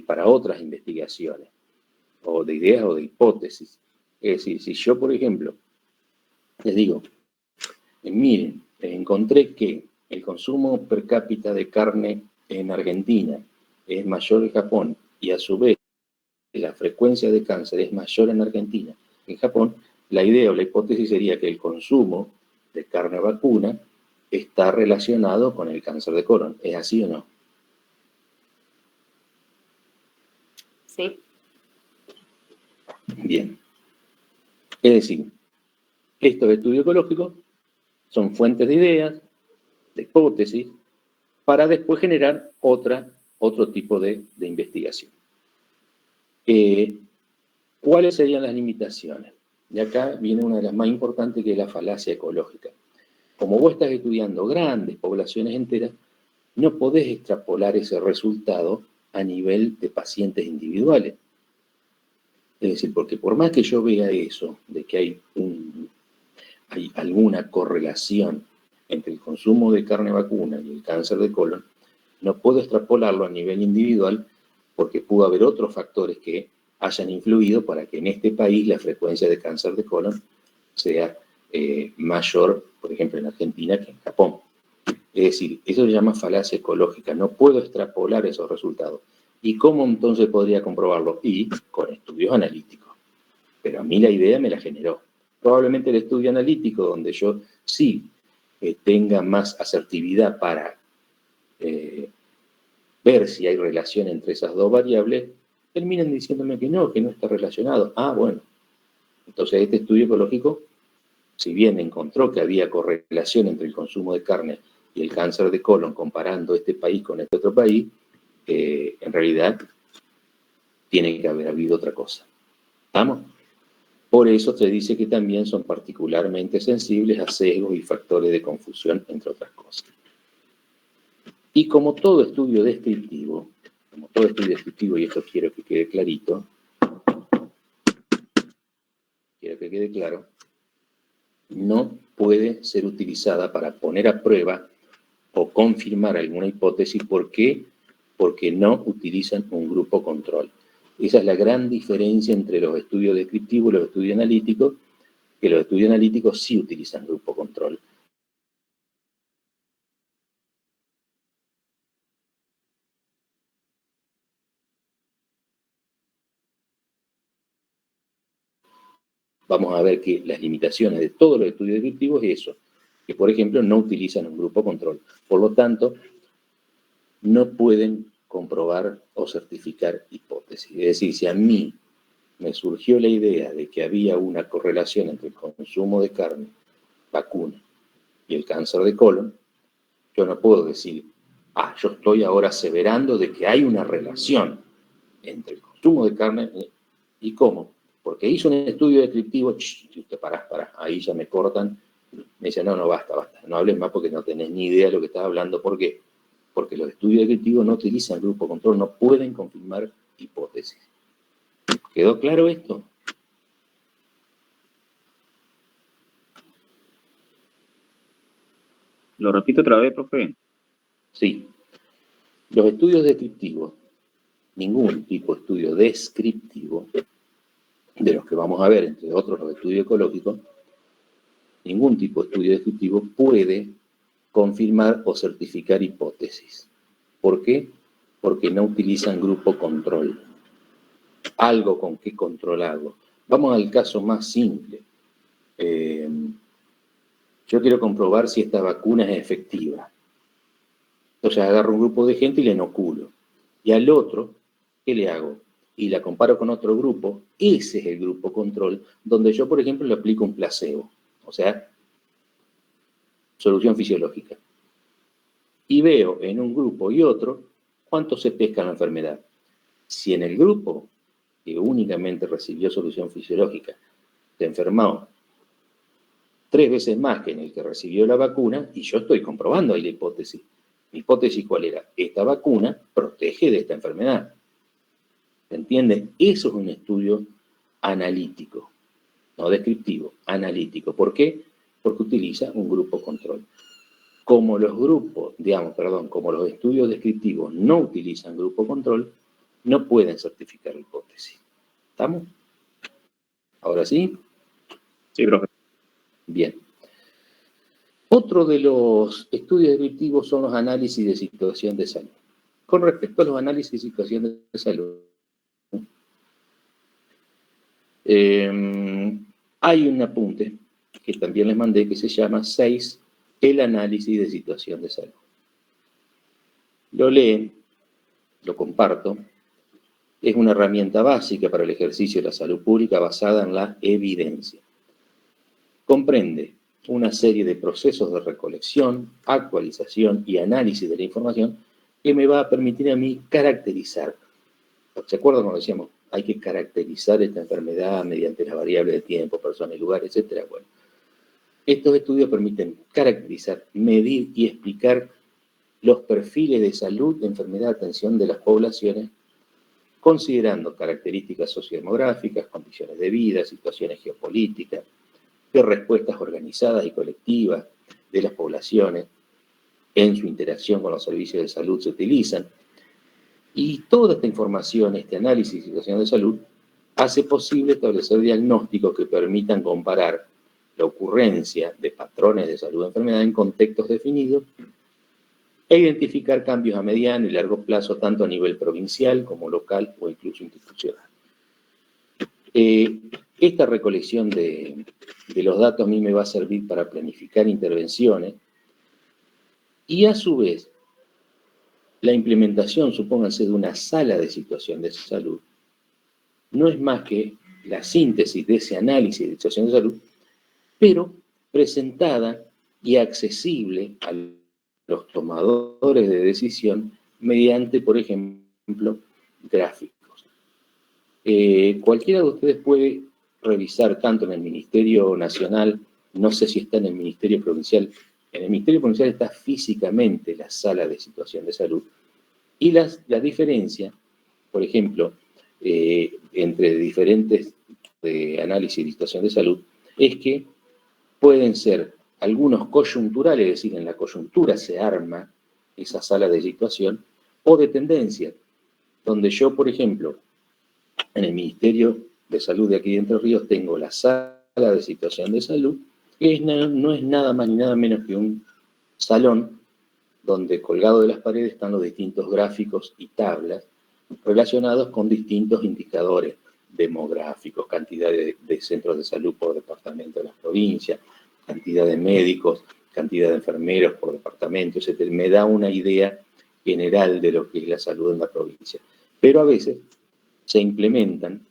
para otras investigaciones, o de ideas o de hipótesis. Es decir, si yo, por ejemplo, les digo, miren, encontré que el consumo per cápita de carne en Argentina es mayor en Japón y a su vez la frecuencia de cáncer es mayor en Argentina que en Japón, la idea o la hipótesis sería que el consumo de carne vacuna está relacionado con el cáncer de colon. ¿Es así o no? Sí. Bien. Es decir, estos estudios ecológicos son fuentes de ideas, de hipótesis, para después generar otro tipo de investigación. ¿Cuáles serían las limitaciones? Y acá viene una de las más importantes, que es la falacia ecológica. Como vos estás estudiando grandes poblaciones enteras, no podés extrapolar ese resultado a nivel de pacientes individuales. Es decir, porque por más que yo vea eso, de que hay alguna correlación entre el consumo de carne vacuna y el cáncer de colon, no puedo extrapolarlo a nivel individual porque pudo haber otros factores que hayan influido para que en este país la frecuencia de cáncer de colon sea mayor, por ejemplo, en Argentina que en Japón. Es decir, eso se llama falacia ecológica. No puedo extrapolar esos resultados. ¿Y cómo entonces podría comprobarlo? Y con estudios analíticos. Pero a mí la idea me la generó. Probablemente el estudio analítico, donde yo sí tenga más asertividad para ver si hay relación entre esas dos variables, terminan diciéndome que no está relacionado. Ah, bueno. Entonces este estudio ecológico, si bien encontró que había correlación entre el consumo de carne y el cáncer de colon, comparando este país con este otro país, en realidad tiene que haber habido otra cosa. ¿Estamos? Por eso se dice que también son particularmente sensibles a sesgos y factores de confusión, entre otras cosas. Y como todo estudio descriptivo, y esto quiero que quede clarito, quiero que quede claro, no puede ser utilizada para poner a prueba o confirmar alguna hipótesis. ¿Por qué? Porque no utilizan un grupo control. Esa es la gran diferencia entre los estudios descriptivos y los estudios analíticos, que los estudios analíticos sí utilizan grupo control. Vamos a ver que las limitaciones de todos los estudios descriptivos es eso, que por ejemplo no utilizan un grupo control. Por lo tanto, no pueden comprobar o certificar hipótesis. Es decir, si a mí me surgió la idea de que había una correlación entre el consumo de carne, vacuna, y el cáncer de colon, yo no puedo decir, yo estoy ahora aseverando de que hay una relación entre el consumo de carne y cómo. Porque hizo un estudio descriptivo, pará, ahí ya me cortan, me dicen, no, basta, no hables más porque no tenés ni idea de lo que estás hablando. ¿Por qué? Porque los estudios descriptivos no utilizan grupo control, no pueden confirmar hipótesis. ¿Quedó claro esto? ¿Lo repito otra vez, profe? Sí. Los estudios descriptivos, ningún tipo de estudio descriptivo, de los que vamos a ver, entre otros los estudios ecológicos, ningún tipo de estudio descriptivo puede confirmar o certificar hipótesis. ¿Por qué? Porque no utilizan grupo control. Algo con qué controlarlo. Vamos al caso más simple. Yo quiero comprobar si esta vacuna es efectiva. Entonces agarro un grupo de gente y le inoculo. Y al otro, ¿qué le hago? Y la comparo con otro grupo. Ese es el grupo control, donde yo, por ejemplo, le aplico un placebo. O sea, solución fisiológica. Y veo en un grupo y otro cuánto se pesca la enfermedad. Si en el grupo que únicamente recibió solución fisiológica se enfermó 3 veces más que en el que recibió la vacuna, y yo estoy comprobando ahí la hipótesis. ¿Mi hipótesis cuál era? Esta vacuna protege de esta enfermedad. ¿Se entiende? Eso es un estudio analítico, no descriptivo, analítico. ¿Por qué? Porque utiliza un grupo control. Como los como los estudios descriptivos no utilizan grupo control, no pueden certificar la hipótesis. ¿Estamos? ¿Ahora sí? Sí, profe. Bien. Otro de los estudios descriptivos son los análisis de situación de salud. Con respecto a los análisis de situación de salud, hay un apunte que también les mandé que se llama 6, el análisis de situación de salud. Lo leen, lo comparto. Es una herramienta básica para el ejercicio de la salud pública basada en la evidencia. Comprende una serie de procesos de recolección, actualización y análisis de la información que me va a permitir a mí caracterizar. ¿Se acuerdan cuando decíamos? Hay que caracterizar esta enfermedad mediante las variables de tiempo, persona y lugar, etc. Bueno, estos estudios permiten caracterizar, medir y explicar los perfiles de salud, de enfermedad, atención de las poblaciones, considerando características sociodemográficas, condiciones de vida, situaciones geopolíticas, de respuestas organizadas y colectivas de las poblaciones en su interacción con los servicios de salud se utilizan. Y toda esta información, este análisis de situación de salud, hace posible establecer diagnósticos que permitan comparar la ocurrencia de patrones de salud o enfermedad en contextos definidos e identificar cambios a mediano y largo plazo, tanto a nivel provincial como local o incluso institucional. Esta recolección de los datos a mí me va a servir para planificar intervenciones y a su vez la implementación, supónganse, de una sala de situación de salud, no es más que la síntesis de ese análisis de situación de salud, pero presentada y accesible a los tomadores de decisión mediante, por ejemplo, gráficos. Cualquiera de ustedes puede revisar tanto en el Ministerio Nacional, no sé si está en el Ministerio Provincial. En el Ministerio Provincial está físicamente la sala de situación de salud y la diferencia, por ejemplo, entre diferentes análisis de situación de salud es que pueden ser algunos coyunturales, es decir, en la coyuntura se arma esa sala de situación, o de tendencia, donde yo, por ejemplo, en el Ministerio de Salud de aquí de Entre Ríos tengo la sala de situación de salud, que no es nada más ni nada menos que un salón donde colgado de las paredes están los distintos gráficos y tablas relacionados con distintos indicadores demográficos, cantidad de centros de salud por departamento de las provincias, cantidad de médicos, cantidad de enfermeros por departamento, etc. Me da una idea general de lo que es la salud en la provincia. Pero a veces se implementan,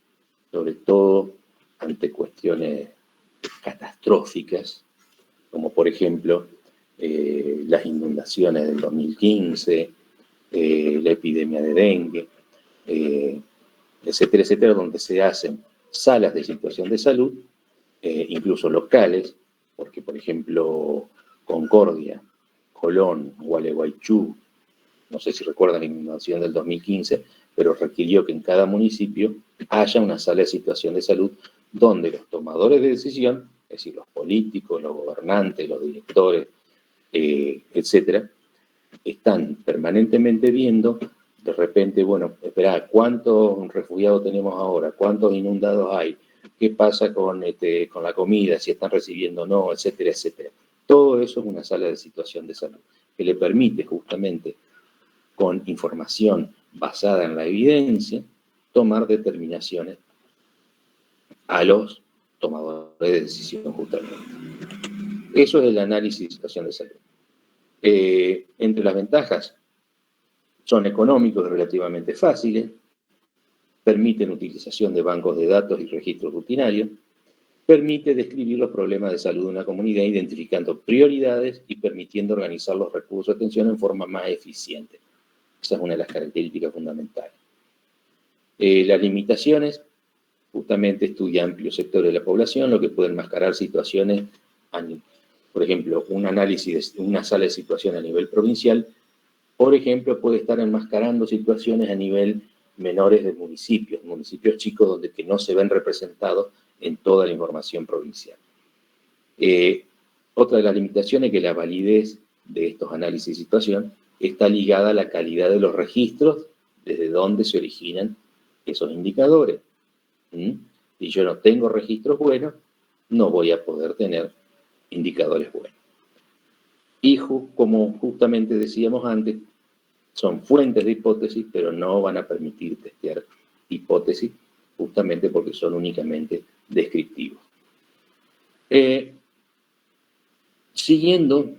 sobre todo ante cuestiones catastróficas, como por ejemplo las inundaciones del 2015, la epidemia de dengue, etcétera, etcétera, donde se hacen salas de situación de salud, incluso locales, porque por ejemplo Concordia, Colón, Gualeguaychú, no sé si recuerdan la inundación del 2015, pero requirió que en cada municipio haya una sala de situación de salud donde los tomadores de decisión, es decir, los políticos, los gobernantes, los directores, etcétera, están permanentemente viendo, de repente, bueno, espera, ¿cuántos refugiados tenemos ahora? ¿Cuántos inundados hay? ¿Qué pasa con la comida? Si están recibiendo o no, etcétera, etcétera. Todo eso es una sala de situación de salud que le permite justamente, con información basada en la evidencia, tomar determinaciones a los tomadores de decisión justamente. Eso es el análisis de situación de salud. Entre las ventajas, son económicos y relativamente fáciles, permiten utilización de bancos de datos y registros rutinarios, permite describir los problemas de salud de una comunidad identificando prioridades y permitiendo organizar los recursos de atención en forma más eficiente. Esa es una de las características fundamentales. Las limitaciones, justamente estudia amplios sectores de la población, lo que puede enmascarar situaciones, por ejemplo, un análisis de una sala de situación a nivel provincial, por ejemplo, puede estar enmascarando situaciones a nivel menores de municipios chicos donde que no se ven representados en toda la información provincial. Otra de las limitaciones es que la validez de estos análisis de situación está ligada a la calidad de los registros desde donde se originan esos indicadores. Si yo no tengo registros buenos, no voy a poder tener indicadores buenos. Y como justamente decíamos antes, son fuentes de hipótesis, pero no van a permitir testear hipótesis, justamente porque son únicamente descriptivos. Siguiendo,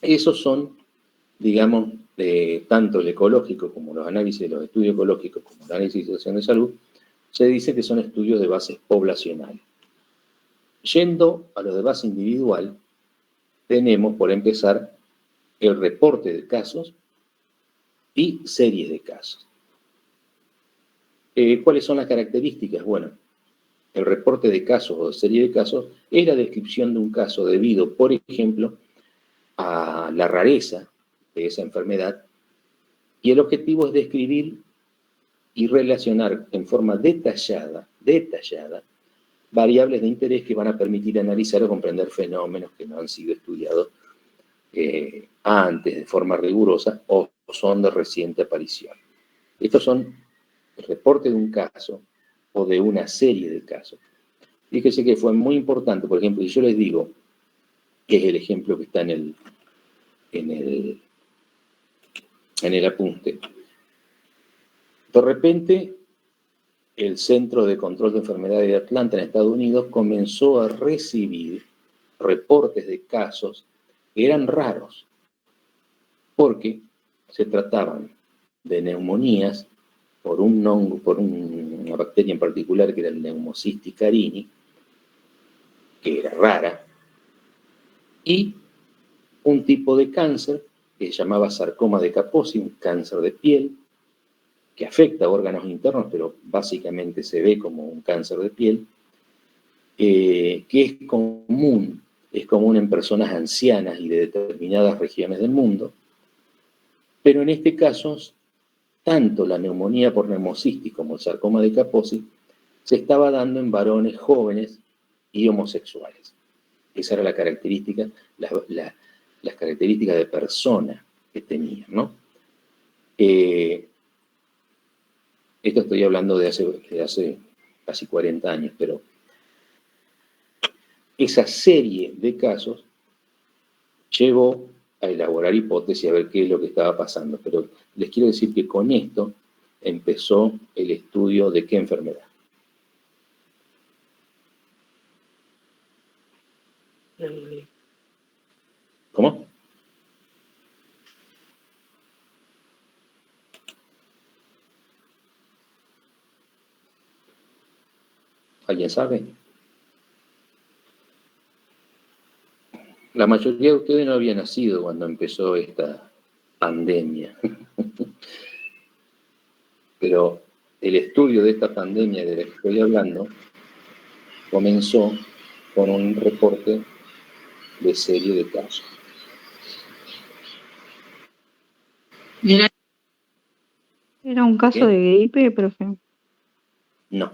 esos son, digamos, tanto el ecológico como los análisis de los estudios ecológicos, como el análisis de situación de salud, se dice que son estudios de bases poblacionales. Yendo a los de base individual, tenemos, por empezar, el reporte de casos y series de casos. ¿Cuáles son las características? Bueno, el reporte de casos o serie de casos es la descripción de un caso debido, por ejemplo, a la rareza de esa enfermedad, y el objetivo es describir y relacionar en forma detallada, variables de interés que van a permitir analizar o comprender fenómenos que no han sido estudiados antes de forma rigurosa o son de reciente aparición. Estos son el reporte de un caso o de una serie de casos. Fíjese que fue muy importante, por ejemplo, si yo les digo, que es el ejemplo que está en en el apunte. De repente, el Centro de Control de Enfermedades de Atlanta en Estados Unidos comenzó a recibir reportes de casos que eran raros, porque se trataban de neumonías por un hongo, por una bacteria en particular que era el Pneumocystis carini, que era rara, y un tipo de cáncer que se llamaba sarcoma de Kaposi, un cáncer de piel, que afecta a órganos internos, pero básicamente se ve como un cáncer de piel, que es común en personas ancianas y de determinadas regiones del mundo, pero en este caso, tanto la neumonía por neumocistis como el sarcoma de Kaposi se estaba dando en varones jóvenes y homosexuales. Esa era la característica, las características de persona que tenían, ¿no? Esto estoy hablando de hace casi 40 años, pero esa serie de casos llevó a elaborar hipótesis a ver qué es lo que estaba pasando. Pero les quiero decir que con esto empezó el estudio de qué enfermedad. ¿Cómo? ¿Alguien sabe? La mayoría de ustedes no había nacido cuando empezó esta pandemia. Pero el estudio de esta pandemia de la que estoy hablando comenzó con un reporte de serie de casos. ¿Era un caso de gripe, profe? No.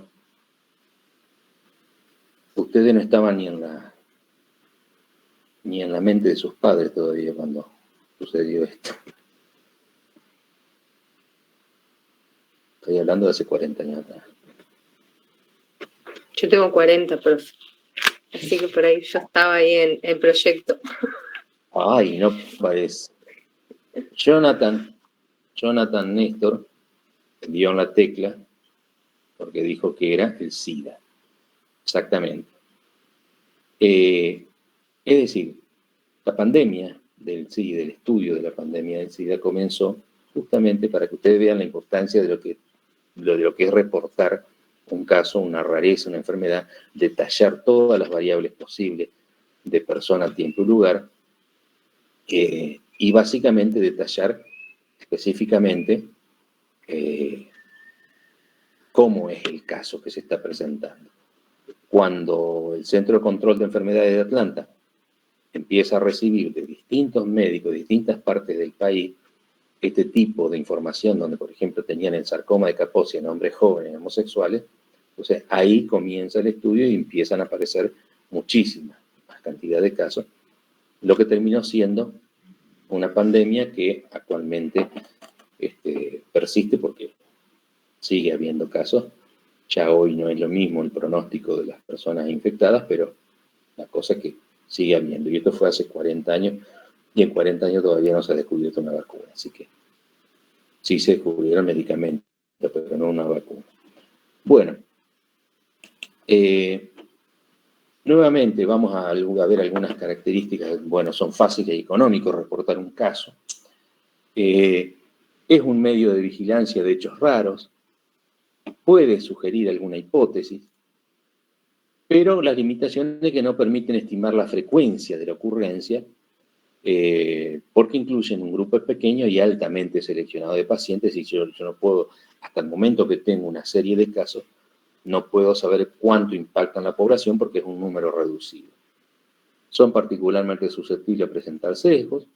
Ustedes no estaban ni en la mente de sus padres todavía cuando sucedió esto. Estoy hablando de hace 40 años atrás. Yo tengo 40, profe. Así que por ahí yo estaba ahí en el proyecto. Ay, no parece. Jonathan Néstor dio en la tecla porque dijo que era el SIDA. Exactamente. Es decir, la pandemia del SIDA, el estudio de la pandemia del SIDA comenzó justamente para que ustedes vean la importancia de lo que es reportar un caso, una rareza, una enfermedad, detallar todas las variables posibles de persona, tiempo y lugar, y básicamente detallar específicamente cómo es el caso que se está presentando. Cuando el Centro de Control de Enfermedades de Atlanta empieza a recibir de distintos médicos, de distintas partes del país, este tipo de información, donde por ejemplo tenían el sarcoma de Kaposi en hombres jóvenes homosexuales, entonces ahí comienza el estudio y empiezan a aparecer muchísimas más cantidad de casos, lo que terminó siendo una pandemia que actualmente persiste porque sigue habiendo casos. Ya hoy no es lo mismo el pronóstico de las personas infectadas, pero la cosa es que sigue habiendo. Y esto fue hace 40 años, y en 40 años todavía no se ha descubierto una vacuna. Así que sí se descubrieron medicamentos, pero no una vacuna. Bueno, nuevamente vamos a ver algunas características. Bueno, son fáciles y económicos reportar un caso. Es un medio de vigilancia de hechos raros. Puede sugerir alguna hipótesis, pero las limitaciones que no permiten estimar la frecuencia de la ocurrencia, porque incluyen un grupo pequeño y altamente seleccionado de pacientes, y yo no puedo, hasta el momento que tengo una serie de casos, no puedo saber cuánto impactan la población porque es un número reducido. Son particularmente susceptibles a presentar sesgos,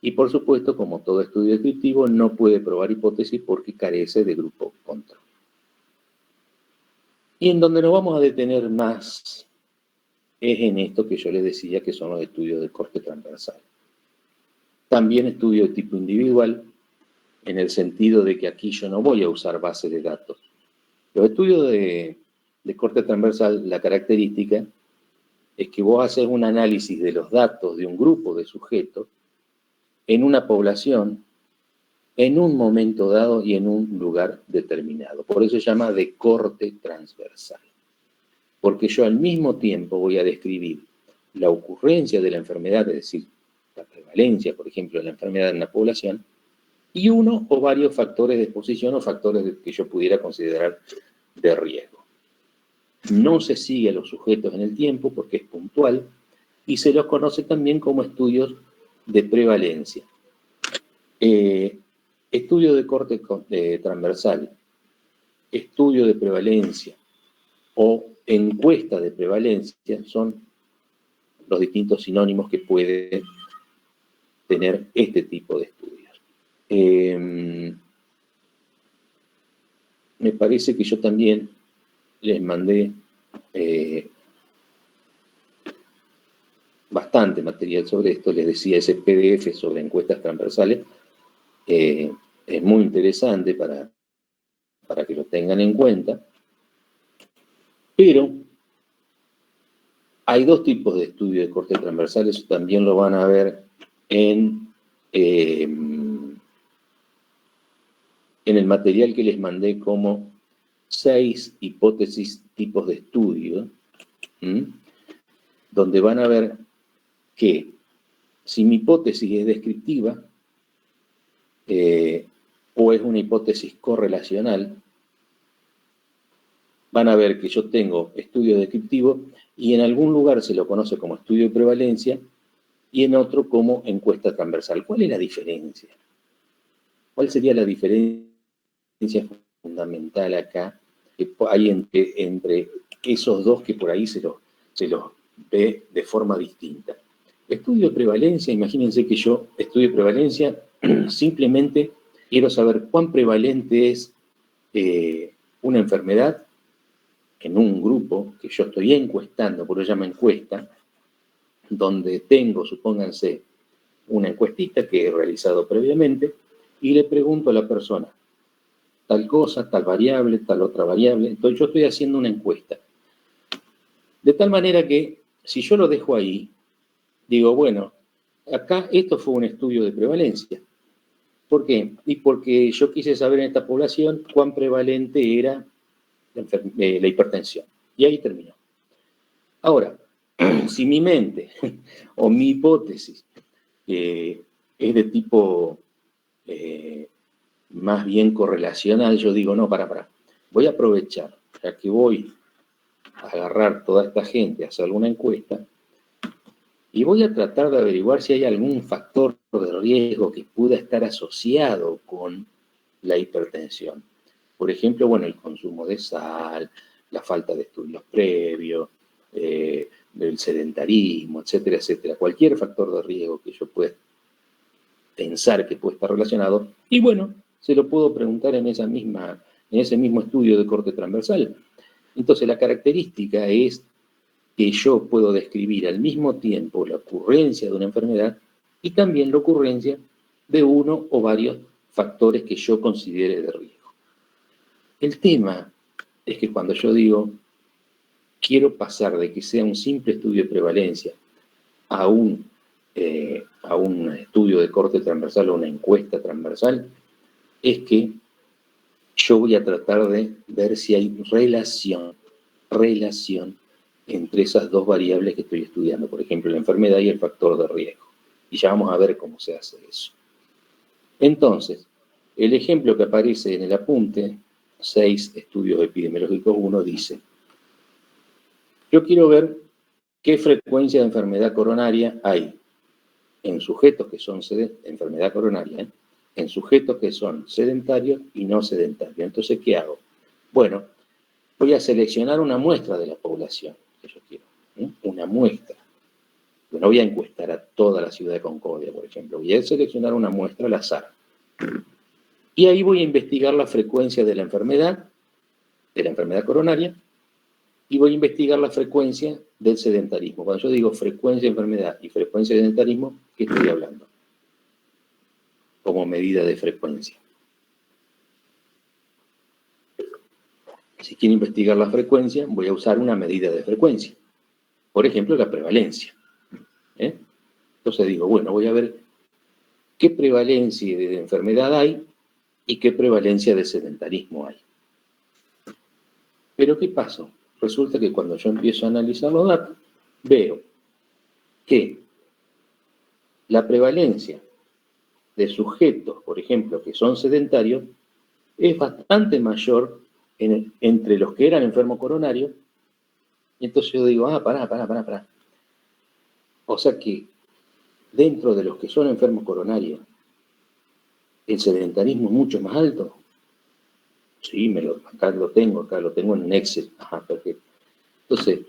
y por supuesto, como todo estudio descriptivo, no puede probar hipótesis porque carece de grupo control. Y en donde nos vamos a detener más es en esto que yo les decía que son los estudios de corte transversal. También estudio de tipo individual, en el sentido de que aquí yo no voy a usar bases de datos. Los estudios de corte transversal, la característica es que vos haces un análisis de los datos de un grupo de sujetos en una población en un momento dado y en un lugar determinado. Por eso se llama de corte transversal. Porque yo al mismo tiempo voy a describir la ocurrencia de la enfermedad, es decir, la prevalencia, por ejemplo, de la enfermedad en la población, y uno o varios factores de exposición o factores que yo pudiera considerar de riesgo. No se sigue a los sujetos en el tiempo porque es puntual y se los conoce también como estudios de prevalencia. Estudio de corte transversal, estudio de prevalencia o encuesta de prevalencia son los distintos sinónimos que puede tener este tipo de estudios. Me parece que yo también les mandé bastante material sobre esto. Les decía, ese PDF sobre encuestas transversales es muy interesante para que lo tengan en cuenta. Pero hay dos tipos de estudio de corte transversal, eso también lo van a ver en el material que les mandé como 6 hipótesis tipos de estudio, donde van a ver que si mi hipótesis es descriptiva o es una hipótesis correlacional, van a ver que yo tengo estudio descriptivo y en algún lugar se lo conoce como estudio de prevalencia y en otro como encuesta transversal. ¿Cuál es la diferencia? ¿Cuál sería la diferencia fundamental acá que hay entre esos dos que por ahí se los ve de forma distinta? Estudio de prevalencia, imagínense que yo estudio prevalencia, simplemente quiero saber cuán prevalente es una enfermedad en un grupo que yo estoy encuestando, por eso se llama encuesta, donde tengo, supónganse, una encuestita que he realizado previamente, y le pregunto a la persona, tal cosa, tal variable, tal otra variable, entonces yo estoy haciendo una encuesta. De tal manera que, si yo lo dejo ahí, digo, bueno, acá esto fue un estudio de prevalencia. ¿Por qué? Y porque yo quise saber en esta población cuán prevalente era la hipertensión. Y ahí terminó. Ahora, si mi mente o mi hipótesis es de tipo más bien correlacional, yo digo, no, para. Voy a aprovechar, ya que voy a agarrar toda esta gente, a hacer alguna encuesta, y voy a tratar de averiguar si hay algún factor de riesgo que pueda estar asociado con la hipertensión. Por ejemplo, bueno, el consumo de sal, la falta de estudios previos, el sedentarismo, etcétera, etcétera. Cualquier factor de riesgo que yo pueda pensar que puede estar relacionado, y bueno, se lo puedo preguntar en ese mismo estudio de corte transversal. Entonces, la característica es que yo puedo describir al mismo tiempo la ocurrencia de una enfermedad y también la ocurrencia de uno o varios factores que yo considere de riesgo. El tema es que cuando yo digo, quiero pasar de que sea un simple estudio de prevalencia a un estudio de corte transversal o una encuesta transversal, es que yo voy a tratar de ver si hay relación entre esas dos variables que estoy estudiando, por ejemplo, la enfermedad y el factor de riesgo. Y ya vamos a ver cómo se hace eso. Entonces, el ejemplo que aparece en el apunte, 6 estudios epidemiológicos 1, dice, yo quiero ver qué frecuencia de enfermedad coronaria hay en sujetos que son enfermedad coronaria, en sujetos que son sedentarios y no sedentarios. Entonces, ¿qué hago? Bueno, voy a seleccionar una muestra de la población que yo quiero, una muestra. Yo no voy a encuestar a toda la ciudad de Concordia, por ejemplo. Voy a seleccionar una muestra al azar. Y ahí voy a investigar la frecuencia de la enfermedad coronaria, y voy a investigar la frecuencia del sedentarismo. Cuando yo digo frecuencia de enfermedad y frecuencia de sedentarismo, ¿qué estoy hablando? Como medida de frecuencia. Si quiero investigar la frecuencia, voy a usar una medida de frecuencia. Por ejemplo, la prevalencia. Entonces digo, bueno, voy a ver qué prevalencia de enfermedad hay y qué prevalencia de sedentarismo hay. Pero ¿qué pasa? Resulta que cuando yo empiezo a analizar los datos, veo que la prevalencia de sujetos, por ejemplo, que son sedentarios, es bastante mayor entre los que eran enfermos coronarios. Y entonces yo digo, pará. O sea que dentro de los que son enfermos coronarios, el sedentarismo es mucho más alto. Sí, acá lo tengo en Excel. Ajá, perfecto. Entonces,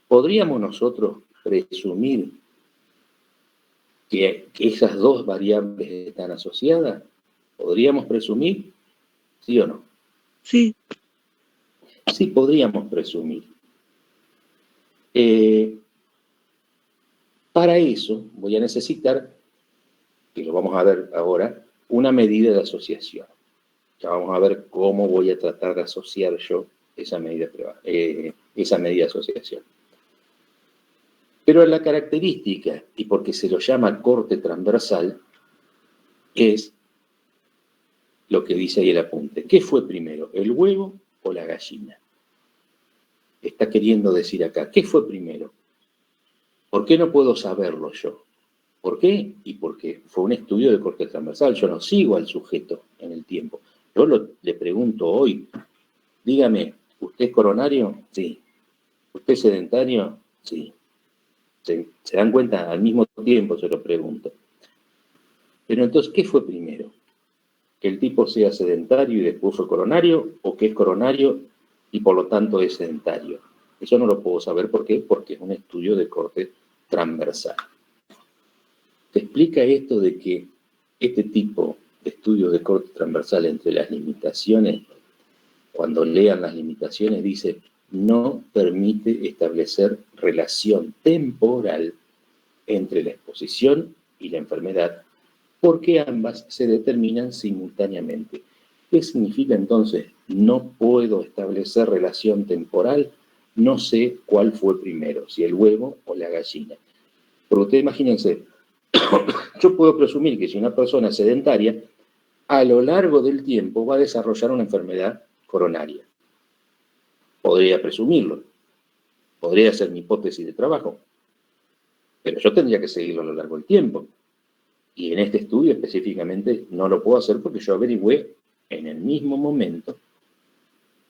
¿podríamos nosotros presumir que esas dos variables están asociadas? ¿Podríamos presumir? ¿Sí o no? Sí. Sí, podríamos presumir. Para eso voy a necesitar, que lo vamos a ver ahora, una medida de asociación. Ya vamos a ver cómo voy a tratar de asociar yo esa medida de asociación. Pero la característica, y porque se lo llama corte transversal, es lo que dice ahí el apunte. ¿Qué fue primero, el huevo o la gallina? Está queriendo decir acá, ¿qué fue primero? ¿Por qué no puedo saberlo yo? ¿Por qué? Y porque fue un estudio de corte transversal. Yo no sigo al sujeto en el tiempo. Yo le pregunto hoy, dígame, ¿usted es coronario? Sí. ¿Usted es sedentario? Sí. ¿Se dan cuenta? Al mismo tiempo se lo pregunto. Pero entonces, ¿qué fue primero? ¿Que el tipo sea sedentario y después fue coronario? ¿O que es coronario y por lo tanto es sedentario? Eso no lo puedo saber. ¿Por qué? Porque es un estudio de corte transversal. Te explica esto de que este tipo de estudio de corte transversal entre las limitaciones, cuando lean las limitaciones, dice, no permite establecer relación temporal entre la exposición y la enfermedad, porque ambas se determinan simultáneamente. ¿Qué significa entonces? No puedo establecer relación temporal, no sé cuál fue primero, si el huevo o la gallina. Pero ustedes imagínense, yo puedo presumir que si una persona es sedentaria, a lo largo del tiempo va a desarrollar una enfermedad coronaria. Podría presumirlo, podría ser mi hipótesis de trabajo, pero yo tendría que seguirlo a lo largo del tiempo. Y en este estudio específicamente no lo puedo hacer porque yo averigüé en el mismo momento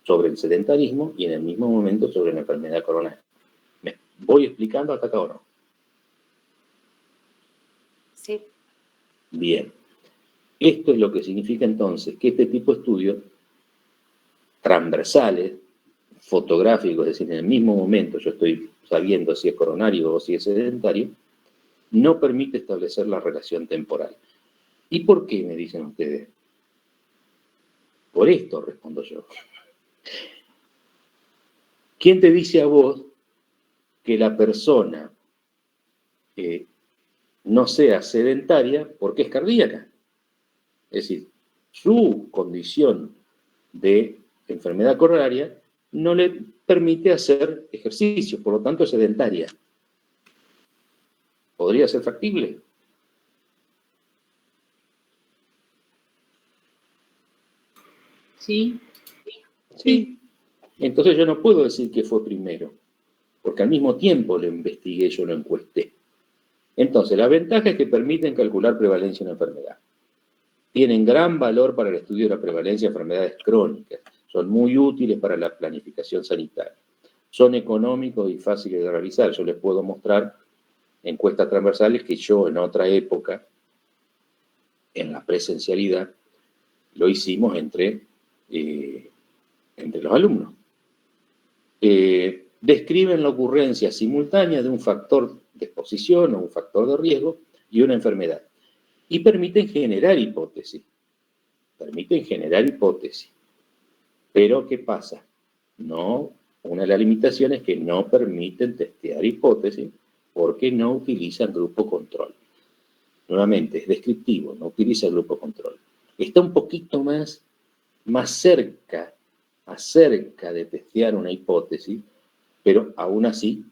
sobre el sedentarismo y en el mismo momento sobre la enfermedad coronaria. ¿Me voy explicando hasta acá o no? Sí. Bien. Esto es lo que significa entonces que este tipo de estudios transversales, fotográficos, es decir, en el mismo momento yo estoy sabiendo si es coronario o si es sedentario, no permite establecer la relación temporal. ¿Y por qué, me dicen ustedes? Por esto, respondo yo. ¿Quién te dice a vos que la persona no sea sedentaria porque es cardíaca? Es decir, su condición de enfermedad coronaria no le permite hacer ejercicio, por lo tanto es sedentaria. ¿Podría ser factible? Sí. Sí. Entonces yo no puedo decir que fue primero, porque al mismo tiempo lo investigué, yo lo encuesté. Entonces, la ventaja es que permiten calcular prevalencia de una enfermedad. Tienen gran valor para el estudio de la prevalencia de enfermedades crónicas. Son muy útiles para la planificación sanitaria. Son económicos y fáciles de realizar. Yo les puedo mostrar encuestas transversales que yo en otra época, en la presencialidad, lo hicimos entre los alumnos. Describen la ocurrencia simultánea de un factor de exposición o un factor de riesgo y una enfermedad. Y permiten generar hipótesis. Pero, ¿qué pasa? Una de las limitaciones es que no permiten testear hipótesis porque no utilizan grupo control. Nuevamente, es descriptivo, no utiliza grupo control. Está un poquito más cerca de testear una hipótesis, pero aún así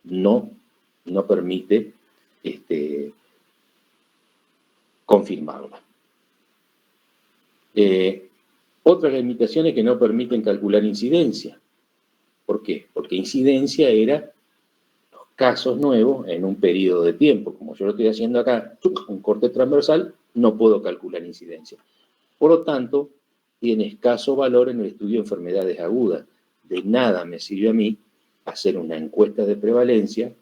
no permite confirmarla. Otras limitaciones que no permiten calcular incidencia. ¿Por qué? Porque incidencia era los casos nuevos en un periodo de tiempo. Como yo lo estoy haciendo acá, un corte transversal, no puedo calcular incidencia. Por lo tanto, tiene escaso valor en el estudio de enfermedades agudas. De nada me sirve a mí hacer una encuesta de prevalencia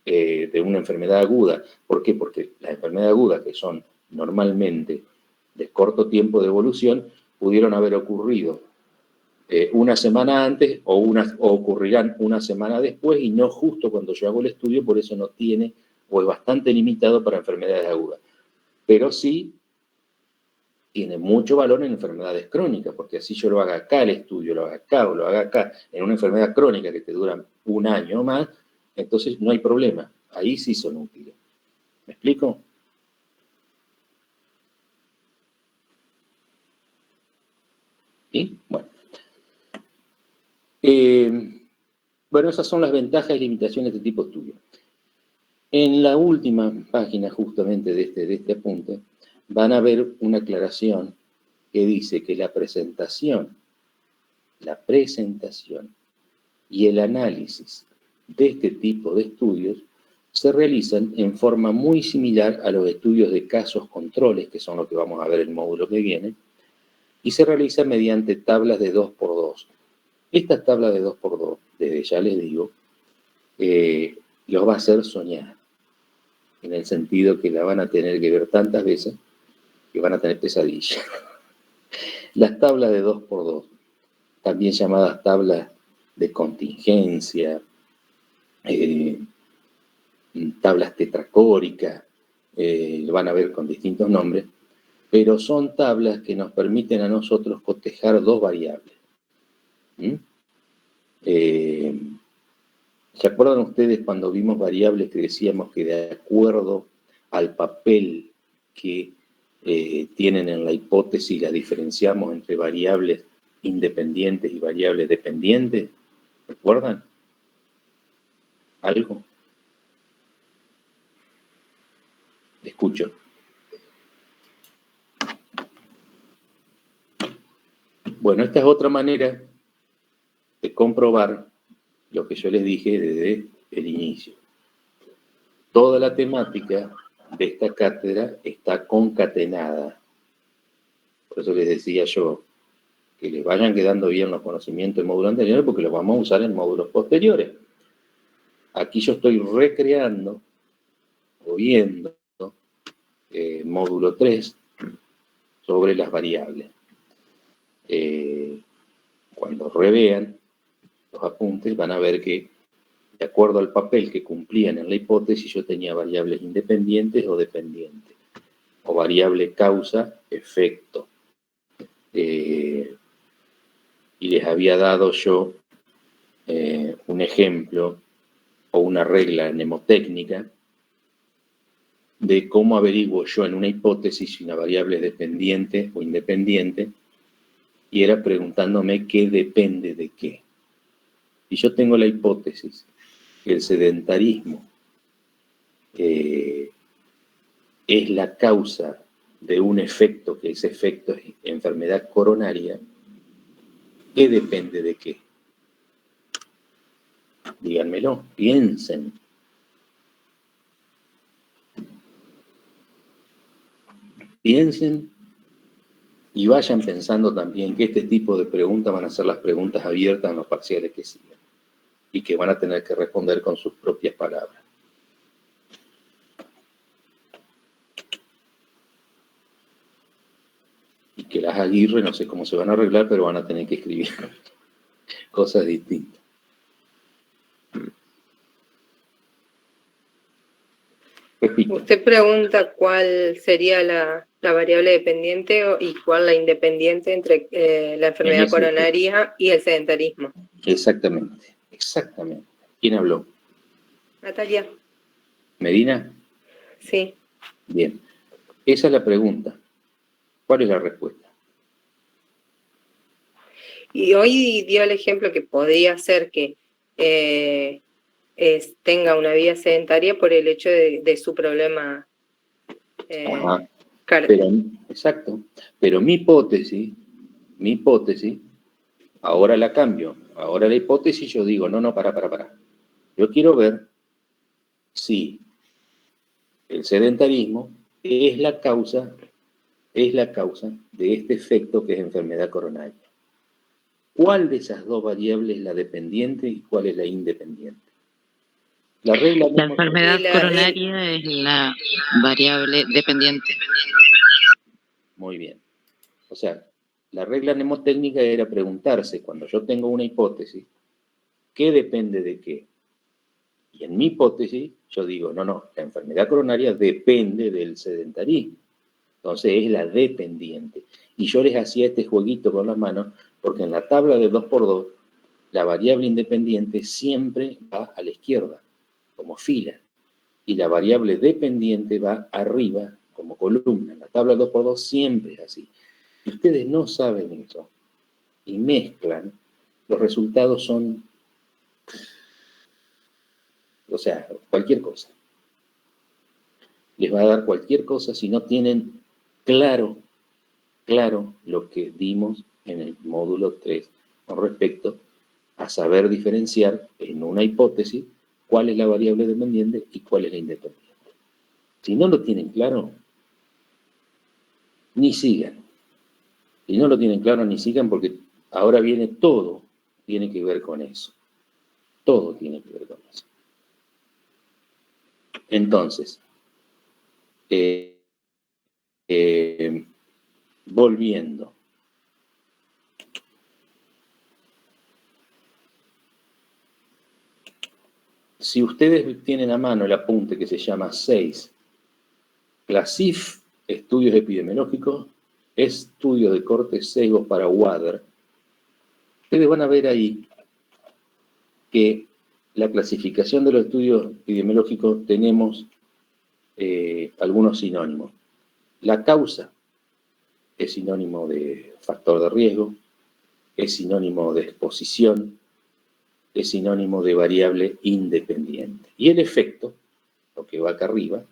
de una enfermedad aguda. ¿Por qué? Porque las enfermedades agudas, que son normalmente de corto tiempo de evolución, pudieron haber ocurrido una semana antes o ocurrirán una semana después y no justo cuando yo hago el estudio, por eso no tiene o es bastante limitado para enfermedades agudas. Pero sí tiene mucho valor en enfermedades crónicas, porque así yo lo haga acá el estudio, lo haga acá o lo haga acá, en una enfermedad crónica que te dura un año o más, entonces no hay problema. Ahí sí son útiles. ¿Me explico? ¿Sí? Bueno. Bueno, esas son las ventajas y limitaciones de tipo estudio. En la última página justamente de este apunte, van a ver una aclaración que dice que la presentación y el análisis de este tipo de estudios se realizan en forma muy similar a los estudios de casos controles, que son los que vamos a ver en el módulo que viene, y se realiza mediante tablas de 2×2. Estas tablas de 2×2, desde ya les digo, los va a hacer soñar, en el sentido que la van a tener que ver tantas veces que van a tener pesadillas. Las tablas de 2×2, también llamadas tablas de contingencia, tablas tetracóricas, lo van a ver con distintos nombres, pero son tablas que nos permiten a nosotros cotejar dos variables. ¿Se acuerdan ustedes cuando vimos variables que decíamos que de acuerdo al papel que tienen en la hipótesis la diferenciamos entre variables independientes y variables dependientes? ¿Recuerdan? ¿Algo? Escucho. Bueno, esta es otra manera de comprobar lo que yo les dije desde el inicio. Toda la temática de esta cátedra está concatenada. Por eso les decía yo que les vayan quedando bien los conocimientos del módulo anterior, porque los vamos a usar en módulos posteriores. Aquí yo estoy recreando o viendo módulo 3 sobre las variables. Cuando revean los apuntes van a ver que de acuerdo al papel que cumplían en la hipótesis yo tenía variables independientes o dependientes, o variable causa-efecto. Y les había dado yo un ejemplo o una regla mnemotécnica de cómo averiguo yo en una hipótesis si una variable es dependiente o independiente, y era preguntándome qué depende de qué. Y yo tengo la hipótesis que el sedentarismo es la causa de un efecto, que ese efecto es enfermedad coronaria. ¿Qué depende de qué? Díganmelo, piensen. Piensen y vayan pensando también que este tipo de preguntas van a ser las preguntas abiertas en los parciales que siguen y que van a tener que responder con sus propias palabras. Y que las Aguirre, no sé cómo se van a arreglar, pero van a tener que escribir cosas distintas. Repito. Usted pregunta cuál sería la variable dependiente y cuál la independiente entre la enfermedad coronaria y el sedentarismo. Exactamente, exactamente. ¿Quién habló? Natalia. ¿Medina? Sí. Bien. Esa es la pregunta. ¿Cuál es la respuesta? Y hoy dio el ejemplo que podría ser que tenga una vida sedentaria por el hecho de su problema Claro. Exacto. Pero mi hipótesis, ahora la cambio. Ahora la hipótesis yo digo, no, para. Yo quiero ver si el sedentarismo es la causa de este efecto que es enfermedad coronaria. ¿Cuál de esas dos variables es la dependiente y cuál es la independiente? La enfermedad coronaria es la variable dependiente. Muy bien. O sea, la regla mnemotécnica era preguntarse, cuando yo tengo una hipótesis, ¿qué depende de qué? Y en mi hipótesis, yo digo, no, la enfermedad coronaria depende del sedentarismo. Entonces es la dependiente. Y yo les hacía este jueguito con las manos, porque en la tabla de 2×2, la variable independiente siempre va a la izquierda, como fila. Y la variable dependiente va arriba, como columna. En la tabla 2×2 siempre es así. Si ustedes no saben eso y mezclan, los resultados son, o sea, cualquier cosa. Les va a dar cualquier cosa si no tienen claro lo que dimos en el módulo 3 con respecto a saber diferenciar en una hipótesis cuál es la variable dependiente y cuál es la independiente. Si no lo tienen claro, ni sigan. Si no lo tienen claro, ni sigan, porque ahora viene todo, tiene que ver con eso. Todo tiene que ver con eso. Entonces, volviendo. Si ustedes tienen a mano el apunte que se llama 6, CLASIF, estudios epidemiológicos, estudios de corte sesgos para Wader, ustedes van a ver ahí que la clasificación de los estudios epidemiológicos tenemos algunos sinónimos. La causa es sinónimo de factor de riesgo, es sinónimo de exposición, es sinónimo de variable independiente. Y el efecto, lo que va acá arriba,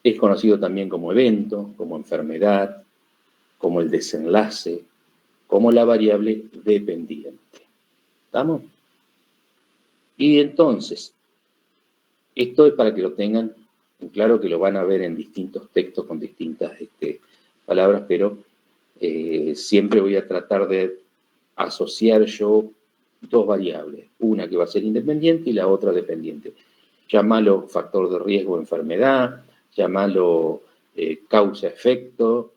es conocido también como evento, como enfermedad, como el desenlace, como la variable dependiente. ¿Estamos? Y entonces, esto es para que lo tengan en claro, que lo van a ver en distintos textos con distintas palabras, pero siempre voy a tratar de asociar yo dos variables, una que va a ser independiente y la otra dependiente. Llámalo factor de riesgo o enfermedad, llámalo causa-efecto,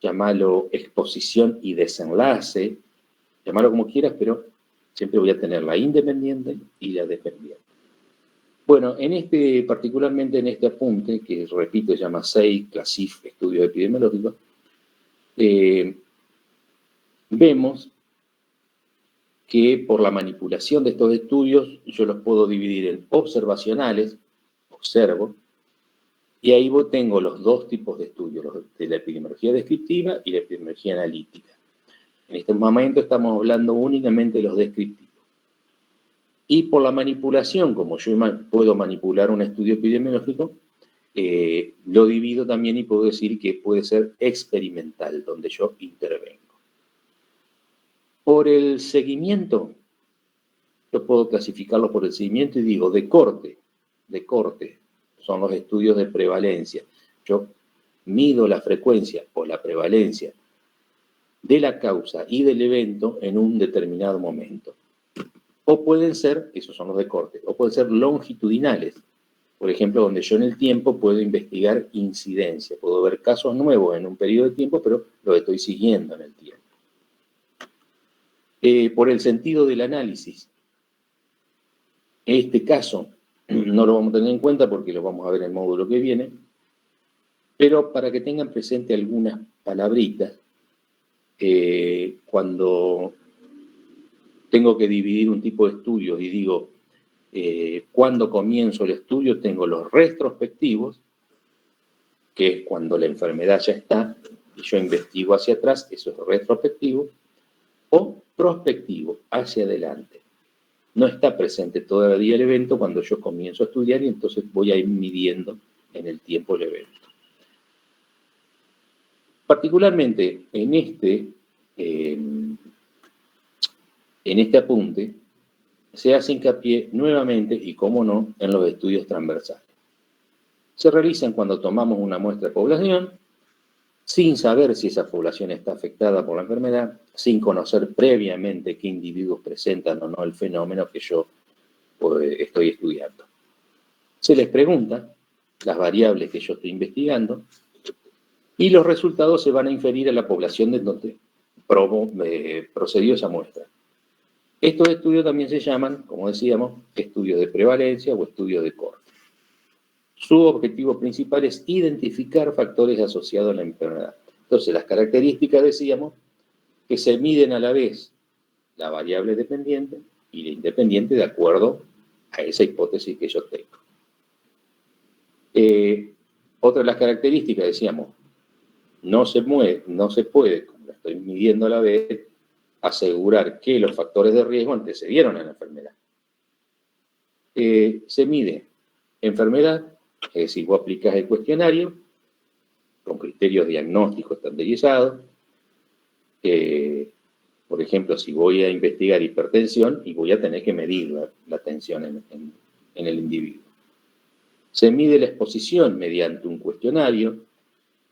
llámalo exposición y desenlace, llámalo como quieras, pero siempre voy a tener la independiente y la dependiente. Bueno, particularmente en este apunte, que repito, se llama 6, CLASIF, estudios epidemiológicos, vemos que por la manipulación de estos estudios yo los puedo dividir en observacionales, observo, y ahí tengo los dos tipos de estudios, los de la epidemiología descriptiva y la epidemiología analítica. En este momento estamos hablando únicamente de los descriptivos. Y por la manipulación, como yo puedo manipular un estudio epidemiológico, lo divido también y puedo decir que puede ser experimental, donde yo intervengo. Por el seguimiento, yo puedo clasificarlo por el seguimiento y digo de corte, son los estudios de prevalencia. Yo mido la frecuencia o la prevalencia de la causa y del evento en un determinado momento. O pueden ser, esos son los de corte, o pueden ser longitudinales. Por ejemplo, donde yo en el tiempo puedo investigar incidencia. Puedo ver casos nuevos en un periodo de tiempo, pero los estoy siguiendo en el tiempo. Por el sentido del análisis. Este caso no lo vamos a tener en cuenta porque lo vamos a ver en el módulo que viene, pero para que tengan presente algunas palabritas, cuando tengo que dividir un tipo de estudios y digo, cuando comienzo el estudio, tengo los retrospectivos, que es cuando la enfermedad ya está y yo investigo hacia atrás, eso es retrospectivo, o prospectivo, hacia adelante. No está presente todavía el evento cuando yo comienzo a estudiar y entonces voy a ir midiendo en el tiempo el evento. Particularmente en este apunte se hace hincapié nuevamente, y cómo no, en los estudios transversales. Se realizan cuando tomamos una muestra de población, sin saber si esa población está afectada por la enfermedad, sin conocer previamente qué individuos presentan o no el fenómeno que yo estoy estudiando. Se les pregunta las variables que yo estoy investigando y los resultados se van a inferir a la población de donde procedió esa muestra. Estos estudios también se llaman, como decíamos, estudios de prevalencia o estudios de corte. Su objetivo principal es identificar factores asociados a la enfermedad. Entonces, las características, decíamos, que se miden a la vez la variable dependiente y la independiente de acuerdo a esa hipótesis que yo tengo. Otra de las características, decíamos, no se puede, como lo estoy midiendo a la vez, asegurar que los factores de riesgo antecedieron a la enfermedad. Se mide enfermedad, es decir, vos aplicás el cuestionario con criterios diagnósticos estandarizados. Por ejemplo, si voy a investigar hipertensión, y voy a tener que medir la tensión en el individuo. Se mide la exposición mediante un cuestionario.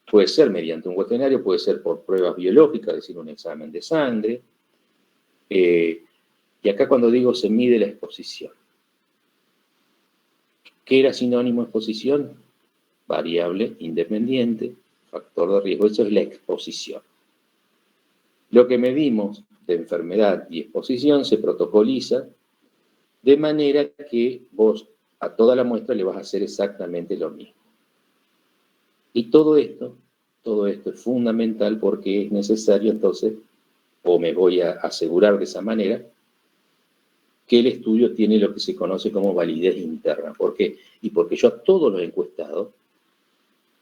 Puede ser mediante un cuestionario, puede ser por pruebas biológicas, es decir, un examen de sangre. Y acá cuando digo se mide la exposición, ¿qué era sinónimo de exposición? Variable independiente, factor de riesgo, eso es la exposición. Lo que medimos de enfermedad y exposición se protocoliza de manera que vos a toda la muestra le vas a hacer exactamente lo mismo. Y todo esto es fundamental porque es necesario entonces, o me voy a asegurar de esa manera, que el estudio tiene lo que se conoce como validez interna. ¿Por qué? Y porque yo a todos los encuestados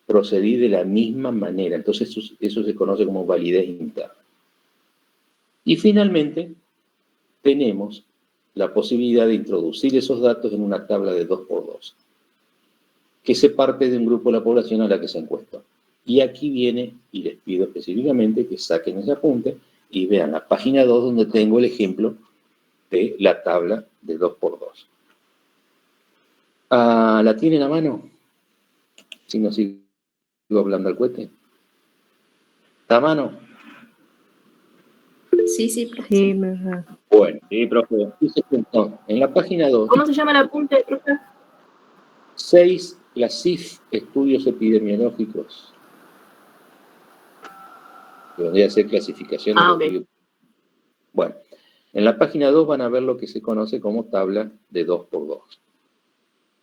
procedí de la misma manera. Entonces eso se conoce como validez interna. Y finalmente tenemos la posibilidad de introducir esos datos en una tabla de 2×2, que se parte de un grupo de la población a la que se encuestó. Y aquí viene, y les pido específicamente que saquen ese apunte y vean la página 2 donde tengo el ejemplo de la tabla de 2×2. ¿La tienen a mano? Si no sigo hablando al cohete. ¿Está a mano? Sí, profe. Sí, verdad. Bueno, Sí, profe. en la página 2, ¿Cómo se llama el apunte, profe? 6, la CIF, estudios epidemiológicos. Donde hacer clasificación de los estudios. Bueno, en la página 2 van a ver lo que se conoce como tabla de 2×2.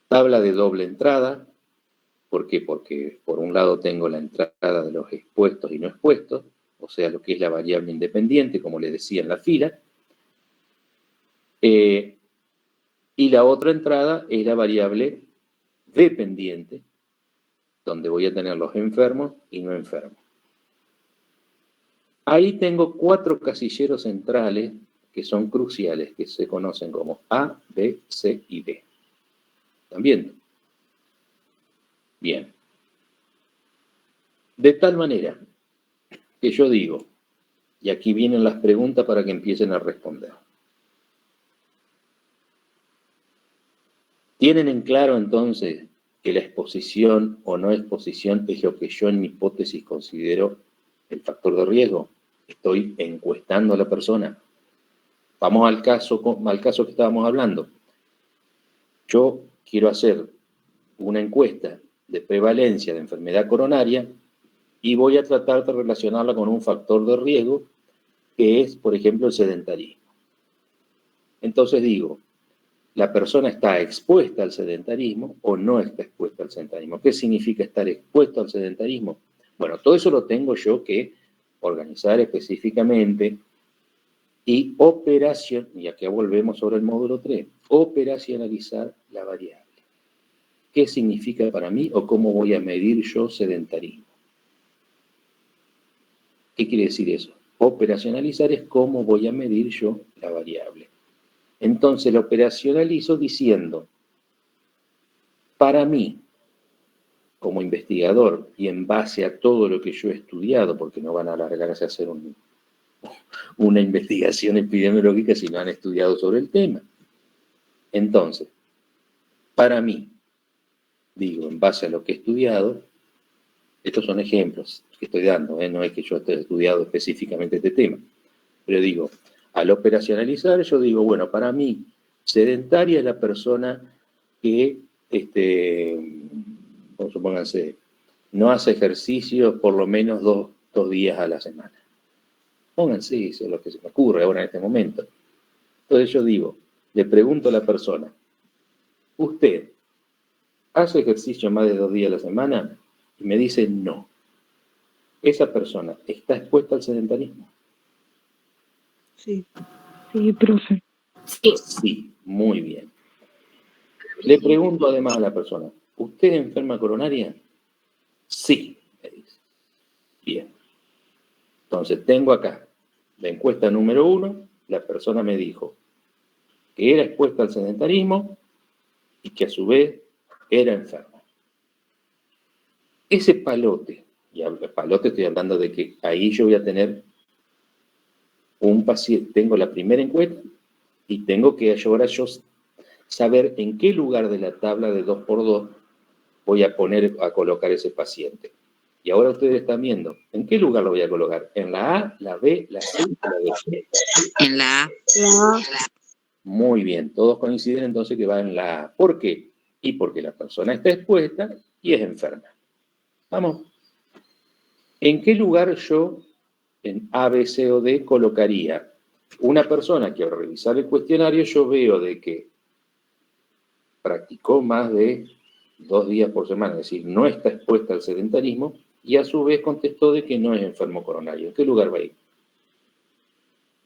Tabla de doble entrada. ¿Por qué? Porque por un lado tengo la entrada de los expuestos y no expuestos, o sea, lo que es la variable independiente, como les decía en la fila. Y la otra entrada es la variable dependiente, donde voy a tener los enfermos y no enfermos. Ahí tengo 4 casilleros centrales que son cruciales, que se conocen como A, B, C y D. ¿Están viendo? Bien. De tal manera que yo digo, y aquí vienen las preguntas para que empiecen a responder. ¿Tienen en claro entonces que la exposición o no exposición es lo que yo en mi hipótesis considero el factor de riesgo? Estoy encuestando a la persona. Vamos al caso que estábamos hablando. Yo quiero hacer una encuesta de prevalencia de enfermedad coronaria y voy a tratar de relacionarla con un factor de riesgo que es, por ejemplo, el sedentarismo. Entonces digo, ¿la persona está expuesta al sedentarismo o no está expuesta al sedentarismo? ¿Qué significa estar expuesto al sedentarismo? Bueno, todo eso lo tengo yo que organizar específicamente y y aquí volvemos sobre el módulo 3, operacionalizar la variable. ¿Qué significa para mí o cómo voy a medir yo sedentarismo? ¿Qué quiere decir eso? Operacionalizar es cómo voy a medir yo la variable. Entonces lo operacionalizo diciendo, para mí, como investigador y en base a todo lo que yo he estudiado, porque no van a alargarse a hacer una investigación epidemiológica si no han estudiado sobre el tema. Entonces, para mí, digo, en base a lo que he estudiado, estos son ejemplos que estoy dando, no es que yo esté estudiado específicamente este tema, pero digo, al operacionalizar, yo digo, bueno, para mí, sedentaria es la persona que, supónganse, no hace ejercicio por lo menos dos días a la semana. Pónganse, eso es lo que se me ocurre ahora en este momento. Entonces yo digo, le pregunto a la persona, ¿usted hace ejercicio más de 2 días a la semana? Y me dice no. ¿Esa persona está expuesta al sedentarismo? Sí. Sí, profe. Sí, muy bien. Le pregunto además a la persona, ¿usted enferma coronaria? Sí, me dice. Bien. Entonces tengo acá la encuesta número 1, la persona me dijo que era expuesta al sedentarismo y que a su vez era enferma. Ese palote, y al palote estoy hablando de que ahí yo voy a tener un paciente, tengo la primera encuesta y tengo que ahora yo saber en qué lugar de la tabla de 2x2 voy a colocar ese paciente. Y ahora ustedes están viendo, ¿en qué lugar lo voy a colocar? ¿En la A, la B, la C o la D? En la A. Muy bien, todos coinciden entonces que va en la A. ¿Por qué? Y porque la persona está expuesta y es enferma. Vamos. ¿En qué lugar yo, en A, B, C o D, colocaría una persona que al revisar el cuestionario yo veo de que practicó más de 2 días por semana, es decir, no está expuesta al sedentarismo, y a su vez contestó de que no es enfermo coronario? ¿En qué lugar va a ir?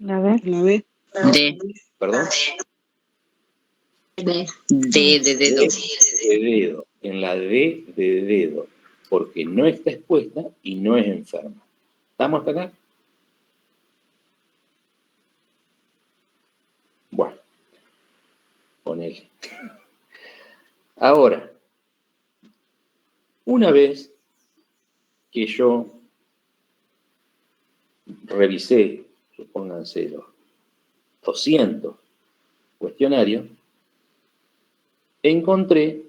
La B. D. ¿Perdón? D de dedo. De dedo. En la D de dedo. Porque no está expuesta y no es enferma. ¿Estamos hasta acá? Bueno. Ponele. Ahora, una vez que yo revisé, supónganse, los 200 cuestionarios, encontré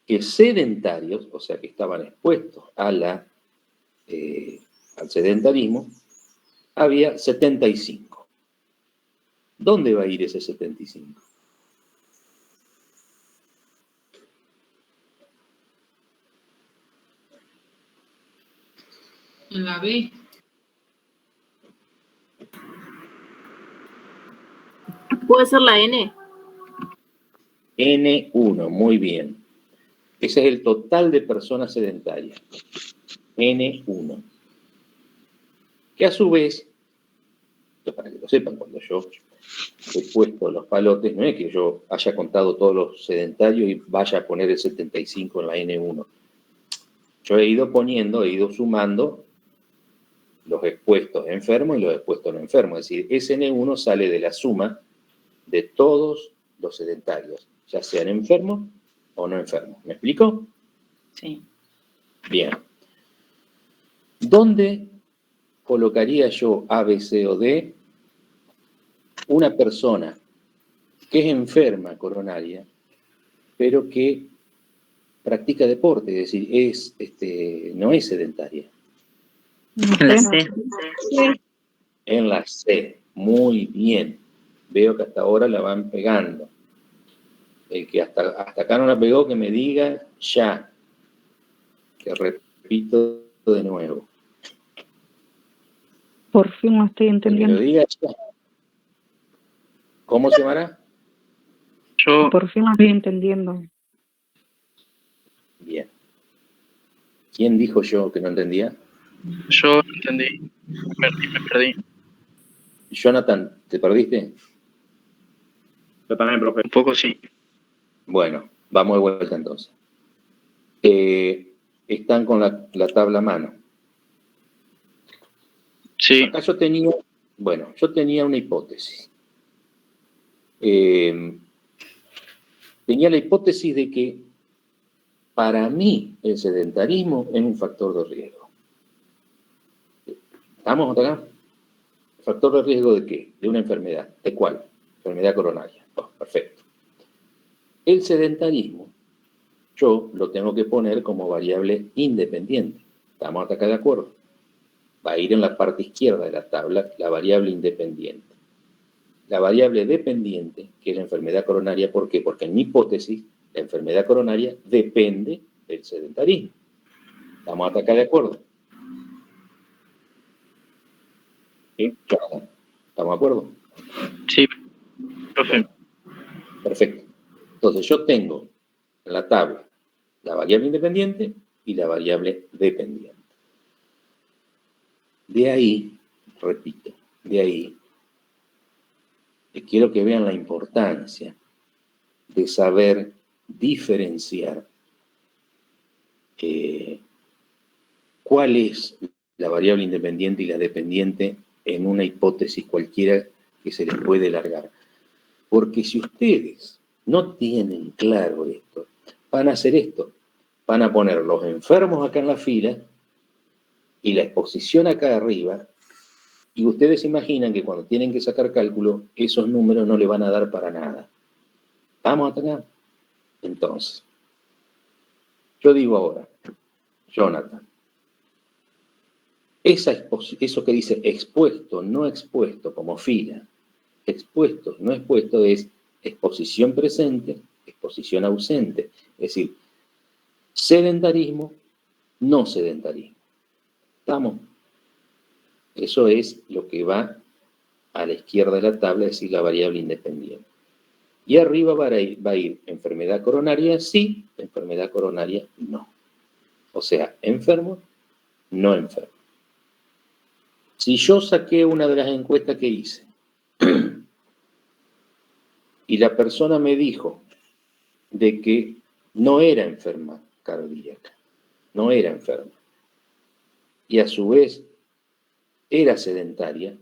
que sedentarios, o sea, que estaban expuestos al sedentarismo, había 75. ¿Dónde va a ir ese 75? En la B. Puede ser la N. N1, muy bien. Ese es el total de personas sedentarias. N1. Que a su vez, para que lo sepan, cuando yo he puesto los palotes, no es que yo haya contado todos los sedentarios y vaya a poner el 75 en la N1. Yo he ido sumando los expuestos enfermos y los expuestos no enfermos. Es decir, ese N1 sale de la suma de todos los sedentarios, ya sean enfermos o no enfermos. ¿Me explico? Sí. Bien. ¿Dónde colocaría yo A, B, C o D una persona que es enferma coronaria, pero que practica deporte, es decir, no es sedentaria? En la C. En la C. Muy bien. Veo que hasta ahora la van pegando. El que hasta acá no la pegó, que me diga ya. Que repito de nuevo. Por fin lo estoy Que me entendiendo. lo diga ya. ¿Cómo se llamará? Yo, Por fin lo estoy entendiendo. Bien. ¿Quién dijo yo que no entendía? yo entendí. Me perdí. Jonathan, ¿te perdiste? Yo también, profe. Un poco sí. Bueno, vamos de vuelta entonces. Están con la tabla a mano. Sí. Acá yo tenía una hipótesis. Tenía la hipótesis de que Para mí, el sedentarismo es un factor de riesgo. ¿Estamos hasta acá? ¿Factor de riesgo de qué? De una enfermedad. ¿De cuál? Enfermedad coronaria. Oh, perfecto. El sedentarismo, yo lo tengo que poner como variable independiente. ¿Estamos hasta acá de acuerdo? Va a ir en la parte izquierda de la tabla la variable independiente. La variable dependiente, que es la enfermedad coronaria, ¿por qué? Porque en mi hipótesis, la enfermedad coronaria depende del sedentarismo. ¿Estamos hasta acá de acuerdo? ¿Sí? ¿Estamos de acuerdo? Sí, profe. Perfecto. Entonces yo tengo en la tabla la variable independiente y la variable dependiente. De ahí, repito, de ahí, quiero que vean la importancia de saber diferenciar cuál es la variable independiente y la dependiente en una hipótesis cualquiera que se les puede largar. Porque si ustedes no tienen claro esto, van a hacer esto. Van a poner los enfermos acá en la fila y la exposición acá arriba, y ustedes imaginan que cuando tienen que sacar cálculo, esos números no le van a dar para nada. ¿Vamos hasta acá? Entonces, yo digo ahora, Jonathan, eso que dice expuesto, no expuesto, como fila, expuesto, no expuesto, es exposición presente, exposición ausente. Es decir, sedentarismo, no sedentarismo. ¿Estamos? Eso es lo que va a la izquierda de la tabla, es decir, la variable independiente. Y arriba va a ir enfermedad coronaria, sí, enfermedad coronaria, no. O sea, enfermo, no enfermo. Si yo saqué una de las encuestas que hice y la persona me dijo de que no era enferma cardíaca, no era enferma, y a su vez era sedentaria,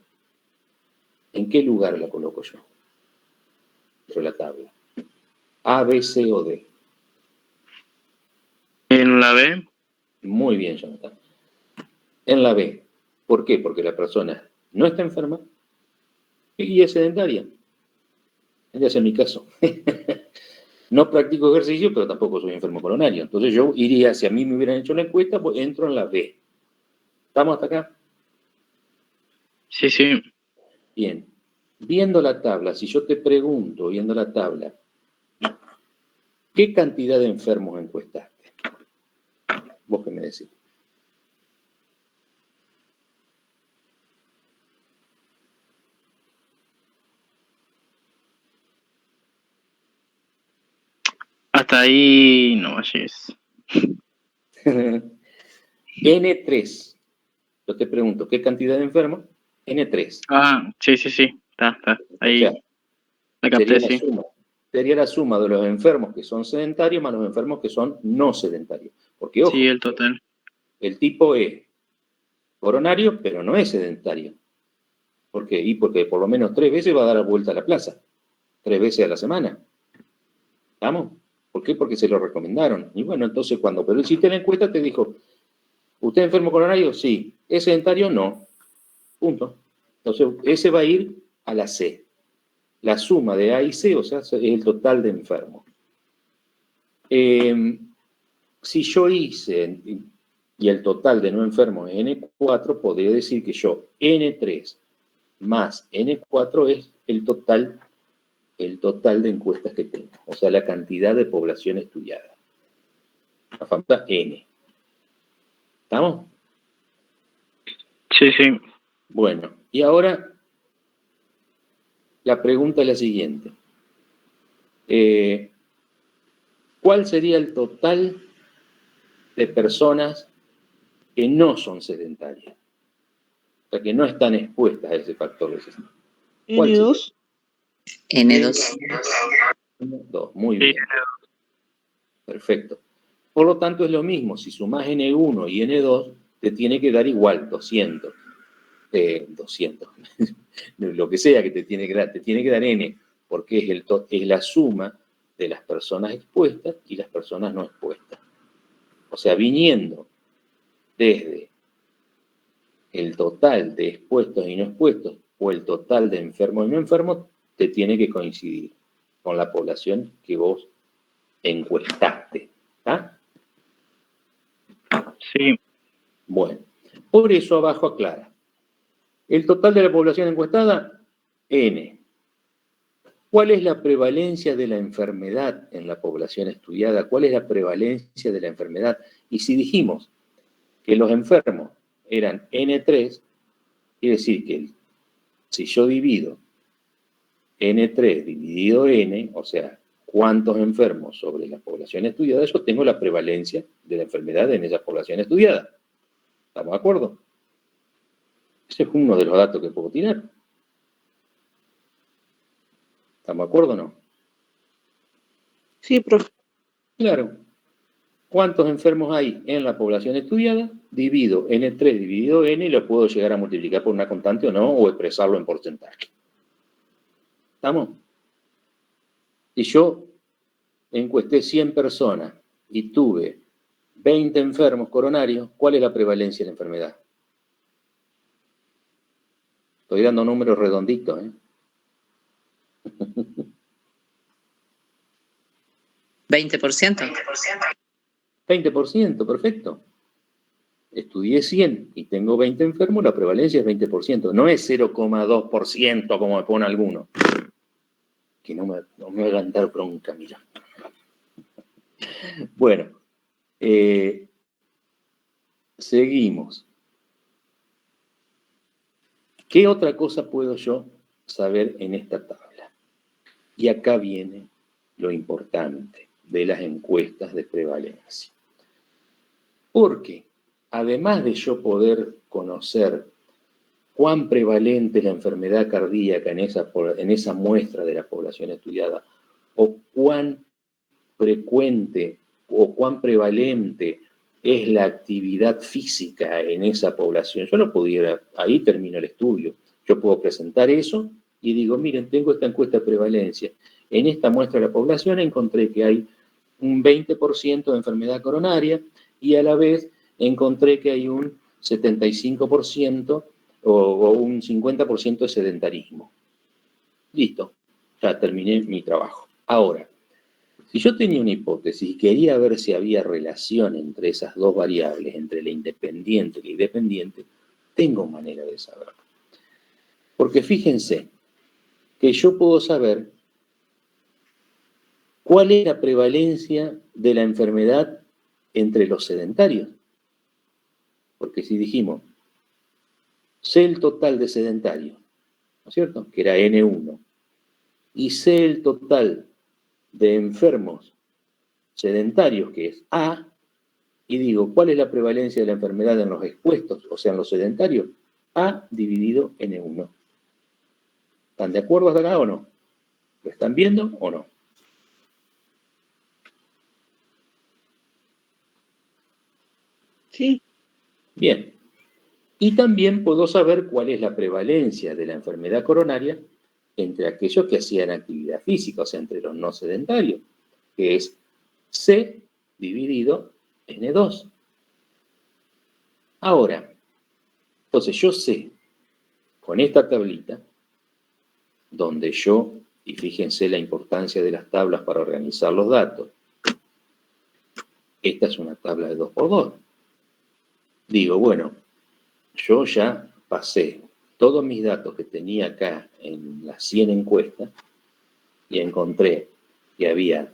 ¿en qué lugar la coloco yo? Sobre la tabla. A, B, C o D. En la B. Muy bien, Jonathan. En la B. ¿Por qué? Porque la persona no está enferma y es sedentaria. Ese es mi caso. No practico ejercicio, pero tampoco soy enfermo coronario. Entonces yo iría, si a mí me hubieran hecho la encuesta, pues entro en la B. ¿Estamos hasta acá? Sí, sí. Bien. Viendo la tabla, si yo te pregunto, viendo la tabla, ¿qué cantidad de enfermos encuestaste? ¿Vos qué me decís? Hasta ahí no vayas. N3. Yo te pregunto, ¿qué cantidad de enfermos? N3. Ah, sí, sí, sí. Está. Ahí. O sea, la capté, sí. Sería la suma de los enfermos que son sedentarios más los enfermos que son no sedentarios. Porque, ojo, Sí, el total. el tipo es coronario, pero no es sedentario. ¿Por qué? Y porque por lo menos 3 veces va a dar la vuelta a la plaza. 3 veces a la semana. ¿Estamos? ¿Por qué? Porque se lo recomendaron. Y bueno, entonces pero hiciste la encuesta, te dijo, ¿usted es enfermo coronario? Sí. ¿Es sedentario? No. Punto. Entonces, ese va a ir a la C. La suma de A y C, o sea, es el total de enfermos. Si yo hice, y el total de no enfermos es N4, podría decir que yo, N3 más N4 es el total de encuestas que tengo, o sea, la cantidad de población estudiada. La falta N. ¿Estamos? Sí, sí. Bueno, y ahora la pregunta es la siguiente. ¿Cuál sería el total de personas que no son sedentarias? O sea, que no están expuestas a ese factor de sesenta. N2. N2. N2, muy bien. Perfecto. Por lo tanto, es lo mismo. Si sumás N1 y N2, te tiene que dar igual, 200. 200. Lo que sea que te tiene que dar N, porque es la suma de las personas expuestas y las personas no expuestas. O sea, viniendo desde el total de expuestos y no expuestos, o el total de enfermos y no enfermos, te tiene que coincidir con la población que vos encuestaste. ¿Ah? Sí. Bueno, por eso abajo aclara. El total de la población encuestada, N. ¿Cuál es la prevalencia de la enfermedad en la población estudiada? ¿Cuál es la prevalencia de la enfermedad? Y si dijimos que los enfermos eran N3, quiere decir que si yo divido N3 dividido N, o sea, cuántos enfermos sobre la población estudiada, yo tengo la prevalencia de la enfermedad en esa población estudiada. ¿Estamos de acuerdo? Ese es uno de los datos que puedo tirar. ¿Estamos de acuerdo o no? Sí, profe. Claro. ¿Cuántos enfermos hay en la población estudiada? Divido N3 dividido N y lo puedo llegar a multiplicar por una constante o no, o expresarlo en porcentaje. ¿Estamos? Si yo encuesté 100 personas y tuve 20 enfermos coronarios, ¿cuál es la prevalencia de la enfermedad? Estoy dando números redonditos, ¿eh? 20%. 20%, perfecto. Estudié 100 y tengo 20 enfermos, la prevalencia es 20%. No es 0,2% como me pone alguno. Que no me hagan dar bronca, mira. Bueno, seguimos. ¿Qué otra cosa puedo yo saber en esta tabla? Y acá viene lo importante de las encuestas de prevalencia. Porque, además de yo poder conocer cuán prevalente es la enfermedad cardíaca en esa muestra de la población estudiada, o cuán frecuente o cuán prevalente es la actividad física en esa población, yo lo pudiera, ahí termino el estudio, yo puedo presentar eso y digo, miren, tengo esta encuesta de prevalencia, en esta muestra de la población encontré que hay un 20% de enfermedad coronaria y a la vez encontré que hay un 75% o un 50% de sedentarismo. Listo, ya terminé mi trabajo. Ahora, si yo tenía una hipótesis y quería ver si había relación entre esas dos variables, entre la independiente y la independiente, tengo manera de saberlo. Porque fíjense que yo puedo saber cuál es la prevalencia de la enfermedad entre los sedentarios. Porque si dijimos, sé el total de sedentarios, ¿no es cierto? Que era N1. Y sé el total de enfermos sedentarios, que es A, y digo, ¿cuál es la prevalencia de la enfermedad en los expuestos, o sea, en los sedentarios? A dividido N1. ¿Están de acuerdo hasta acá o no? ¿Lo están viendo o no? Sí. Bien. Y también puedo saber cuál es la prevalencia de la enfermedad coronaria entre aquellos que hacían actividad física, o sea, entre los no sedentarios, que es C dividido N2. Ahora, entonces yo sé, con esta tablita, donde yo, y fíjense la importancia de las tablas para organizar los datos, esta es una tabla de 2×2. Digo, bueno, yo ya pasé todos mis datos que tenía acá en las 100 encuestas y encontré que había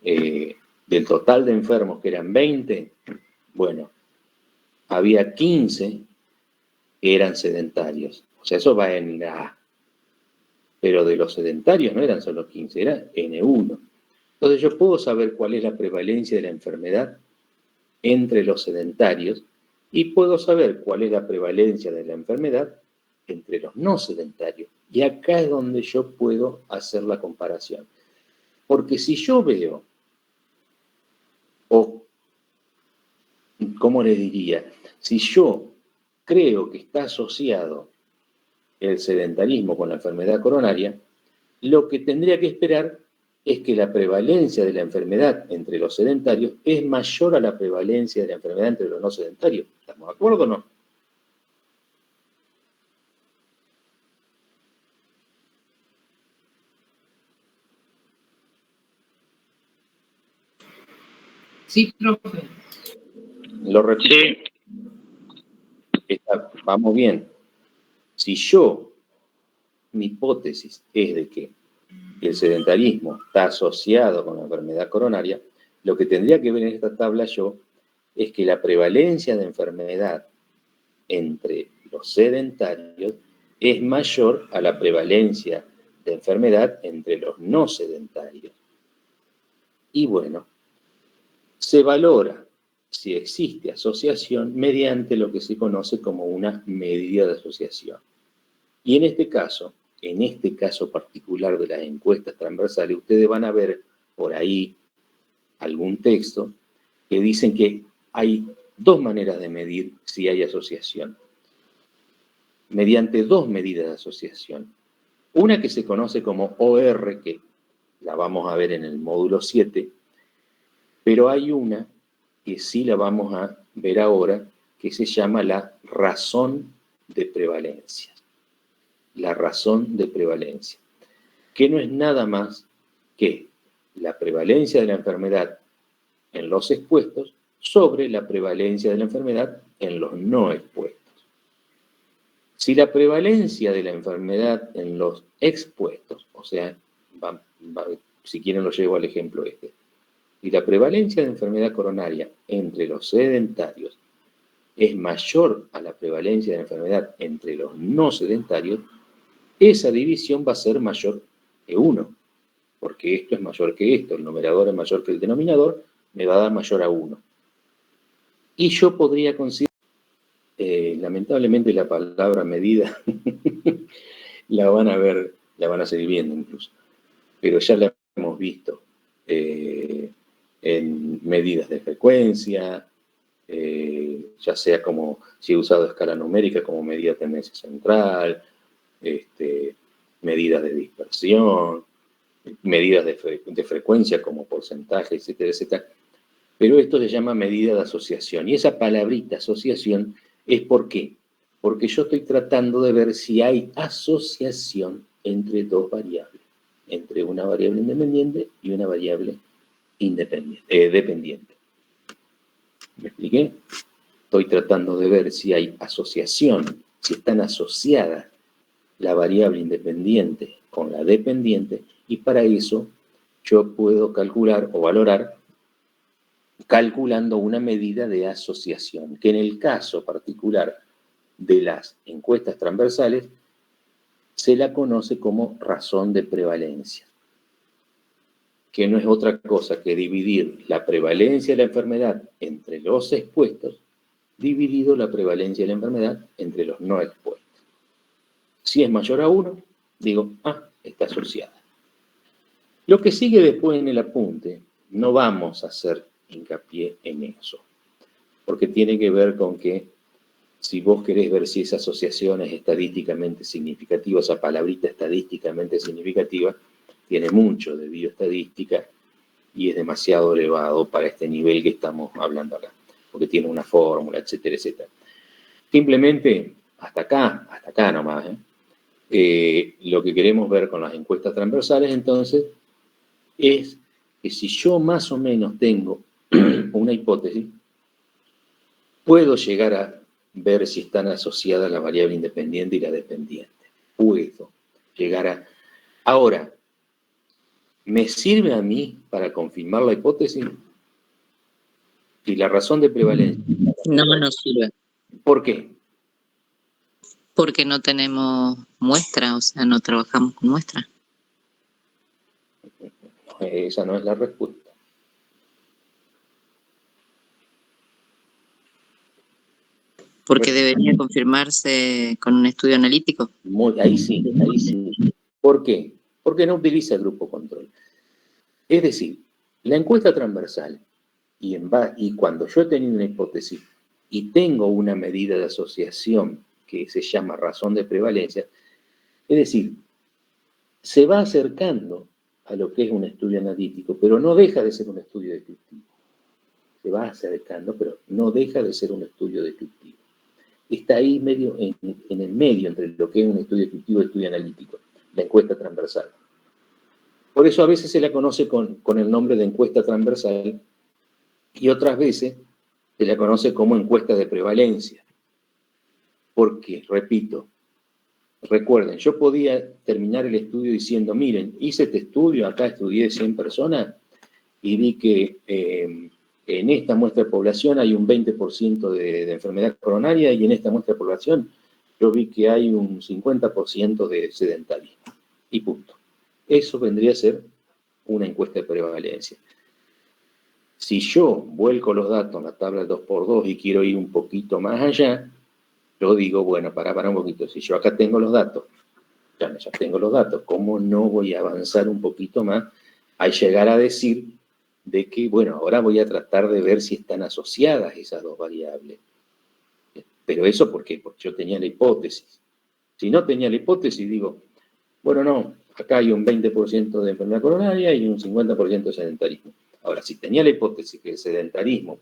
del total de enfermos que eran 20, bueno, había 15 que eran sedentarios. O sea, eso va en la A. Pero de los sedentarios no eran solo 15, era N1. Entonces yo puedo saber cuál es la prevalencia de la enfermedad entre los sedentarios y puedo saber cuál es la prevalencia de la enfermedad entre los no sedentarios. Y acá es donde yo puedo hacer la comparación. Porque si yo veo, o, ¿cómo le diría? Si yo creo que está asociado el sedentarismo con la enfermedad coronaria, lo que tendría que esperar es que la prevalencia de la enfermedad entre los sedentarios es mayor a la prevalencia de la enfermedad entre los no sedentarios. ¿Estamos de acuerdo o no? Sí, profe. Lo repito. Sí. Vamos bien. Si mi hipótesis es de que el sedentarismo está asociado con la enfermedad coronaria, lo que tendría que ver en esta tabla yo es que la prevalencia de enfermedad entre los sedentarios es mayor a la prevalencia de enfermedad entre los no sedentarios. Y bueno, se valora si existe asociación mediante lo que se conoce como una medida de asociación. Y en este caso particular de las encuestas transversales, ustedes van a ver por ahí algún texto que dicen que hay dos maneras de medir si hay asociación. Mediante dos medidas de asociación. Una que se conoce como OR, que la vamos a ver en el módulo 7, pero hay una que sí la vamos a ver ahora, que se llama la razón de prevalencia. La razón de prevalencia, que no es nada más que la prevalencia de la enfermedad en los expuestos sobre la prevalencia de la enfermedad en los no expuestos. Si la prevalencia de la enfermedad en los expuestos, o sea, si quieren lo llevo al ejemplo este, y la prevalencia de enfermedad coronaria entre los sedentarios es mayor a la prevalencia de la enfermedad entre los no sedentarios, esa división va a ser mayor que 1, porque esto es mayor que esto, el numerador es mayor que el denominador, me va a dar mayor a 1. Y yo podría considerar, lamentablemente la palabra medida, la van a seguir viendo incluso, pero ya la hemos visto en medidas de frecuencia, ya sea como, si he usado escala numérica como medida de tendencia central, medidas de dispersión, medidas de frecuencia como porcentaje, etcétera, etcétera. Pero esto se llama medida de asociación. Y esa palabrita asociación es ¿por qué? Porque yo estoy tratando de ver si hay asociación entre dos variables, entre una variable independiente y una variable dependiente. ¿Me expliqué? Estoy tratando de ver si hay asociación, si están asociadas la variable independiente con la dependiente, y para eso yo puedo calcular o valorar calculando una medida de asociación, que en el caso particular de las encuestas transversales se la conoce como razón de prevalencia, que no es otra cosa que dividir la prevalencia de la enfermedad entre los expuestos dividido la prevalencia de la enfermedad entre los no expuestos. Si es mayor a 1, digo, está asociada. Lo que sigue después en el apunte, no vamos a hacer hincapié en eso, porque tiene que ver con que si vos querés ver si esa asociación es estadísticamente significativa, esa palabrita estadísticamente significativa, tiene mucho de bioestadística y es demasiado elevado para este nivel que estamos hablando acá, porque tiene una fórmula, etcétera, etcétera. Simplemente, hasta acá nomás, lo que queremos ver con las encuestas transversales, entonces, es que si yo más o menos tengo una hipótesis, puedo llegar a ver si están asociadas la variable independiente y la dependiente. Puedo llegar a... Ahora, ¿me sirve a mí para confirmar la hipótesis? Y la razón de prevalencia. No nos sirve. ¿Por qué? Porque no tenemos muestra, o sea, no trabajamos con muestra. Esa no es la respuesta. Porque debería confirmarse con un estudio analítico. Ahí sí. ¿Por qué? Porque no utiliza el grupo control. Es decir, la encuesta transversal, y cuando yo he tenido una hipótesis y tengo una medida de asociación que se llama razón de prevalencia, es decir, se va acercando a lo que es un estudio analítico, pero no deja de ser un estudio descriptivo. Se va acercando, pero no deja de ser un estudio descriptivo. Está ahí medio en el medio entre lo que es un estudio descriptivo y un estudio analítico, la encuesta transversal. Por eso a veces se la conoce con el nombre de encuesta transversal y otras veces se la conoce como encuesta de prevalencia. Porque, repito, recuerden, yo podía terminar el estudio diciendo, miren, hice este estudio, acá estudié 100 personas y vi que en esta muestra de población hay un 20% de enfermedad coronaria y en esta muestra de población yo vi que hay un 50% de sedentarismo. Y punto. Eso vendría a ser una encuesta de prevalencia. Si yo vuelco los datos en la tabla 2x2 y quiero ir un poquito más allá, yo digo, bueno, para un poquito. Si yo acá tengo los datos, ya tengo los datos, ¿cómo no voy a avanzar un poquito más a llegar a decir de que, bueno, ahora voy a tratar de ver si están asociadas esas dos variables? Pero eso, ¿por qué? Porque yo tenía la hipótesis. Si no tenía la hipótesis, digo, bueno, no, acá hay un 20% de enfermedad coronaria y un 50% de sedentarismo. Ahora, si tenía la hipótesis que el sedentarismo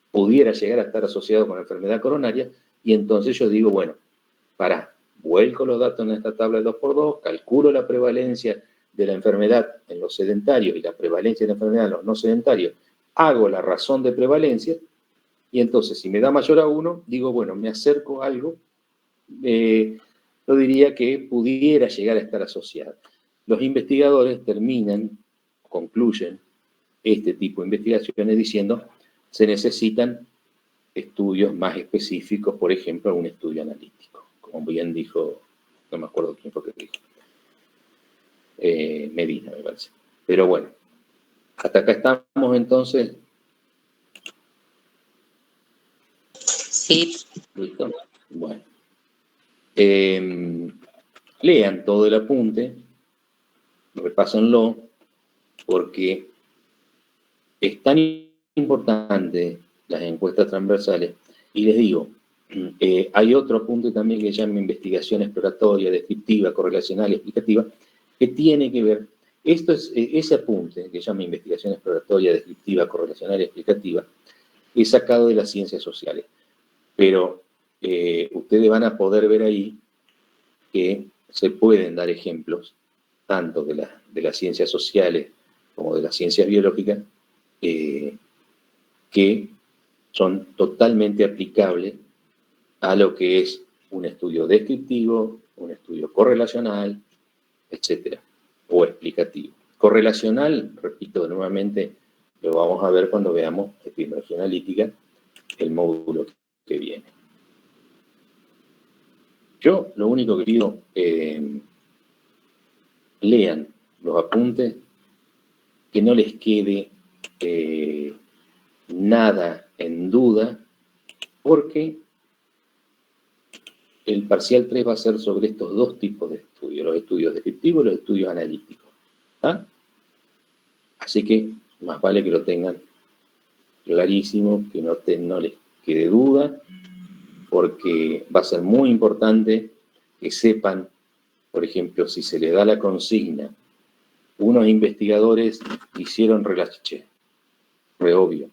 pudiera llegar a estar asociado con la enfermedad coronaria, y entonces yo digo, bueno, vuelco los datos en esta tabla de 2x2, calculo la prevalencia de la enfermedad en los sedentarios y la prevalencia de la enfermedad en los no sedentarios, hago la razón de prevalencia, y entonces si me da mayor a 1, digo, bueno, me acerco a algo, yo diría que pudiera llegar a estar asociado. Los investigadores concluyen este tipo de investigaciones diciendo, se necesitan estudios más específicos, por ejemplo, un estudio analítico, como bien dijo, no me acuerdo quién fue que dijo, Medina, me parece. Pero bueno, hasta acá estamos entonces. Sí. ¿Listo? Bueno. Lean todo el apunte, repásenlo, porque es tan importante las encuestas transversales. Y les digo, hay otro apunte también que se llama investigación exploratoria, descriptiva, correlacional y explicativa, que tiene que ver, ese apunte que se llama investigación exploratoria, descriptiva, correlacional y explicativa, es sacado de las ciencias sociales. Pero ustedes van a poder ver ahí que se pueden dar ejemplos, tanto de las ciencias sociales como de las ciencias biológicas, que son totalmente aplicables a lo que es un estudio descriptivo, un estudio correlacional, etcétera, o explicativo. Correlacional, repito nuevamente, lo vamos a ver cuando veamos epidemiología analítica, el módulo que viene. Yo lo único que pido, lean los apuntes, que no les quede nada en duda, porque el parcial 3 va a ser sobre estos dos tipos de estudios, los estudios descriptivos y los estudios analíticos. ¿Ah? Así que más vale que lo tengan clarísimo, que no les quede duda, porque va a ser muy importante que sepan, por ejemplo, si se les da la consigna, unos investigadores hicieron relación, re obvio,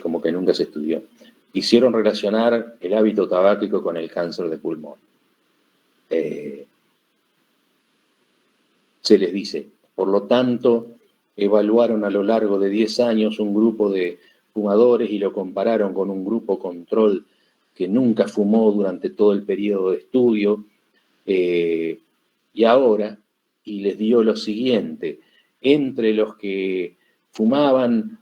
como que nunca se estudió, hicieron relacionar el hábito tabáquico con el cáncer de pulmón. Se les dice, por lo tanto, evaluaron a lo largo de 10 años un grupo de fumadores y lo compararon con un grupo control que nunca fumó durante todo el periodo de estudio, y ahora, y les dio lo siguiente, entre los que fumaban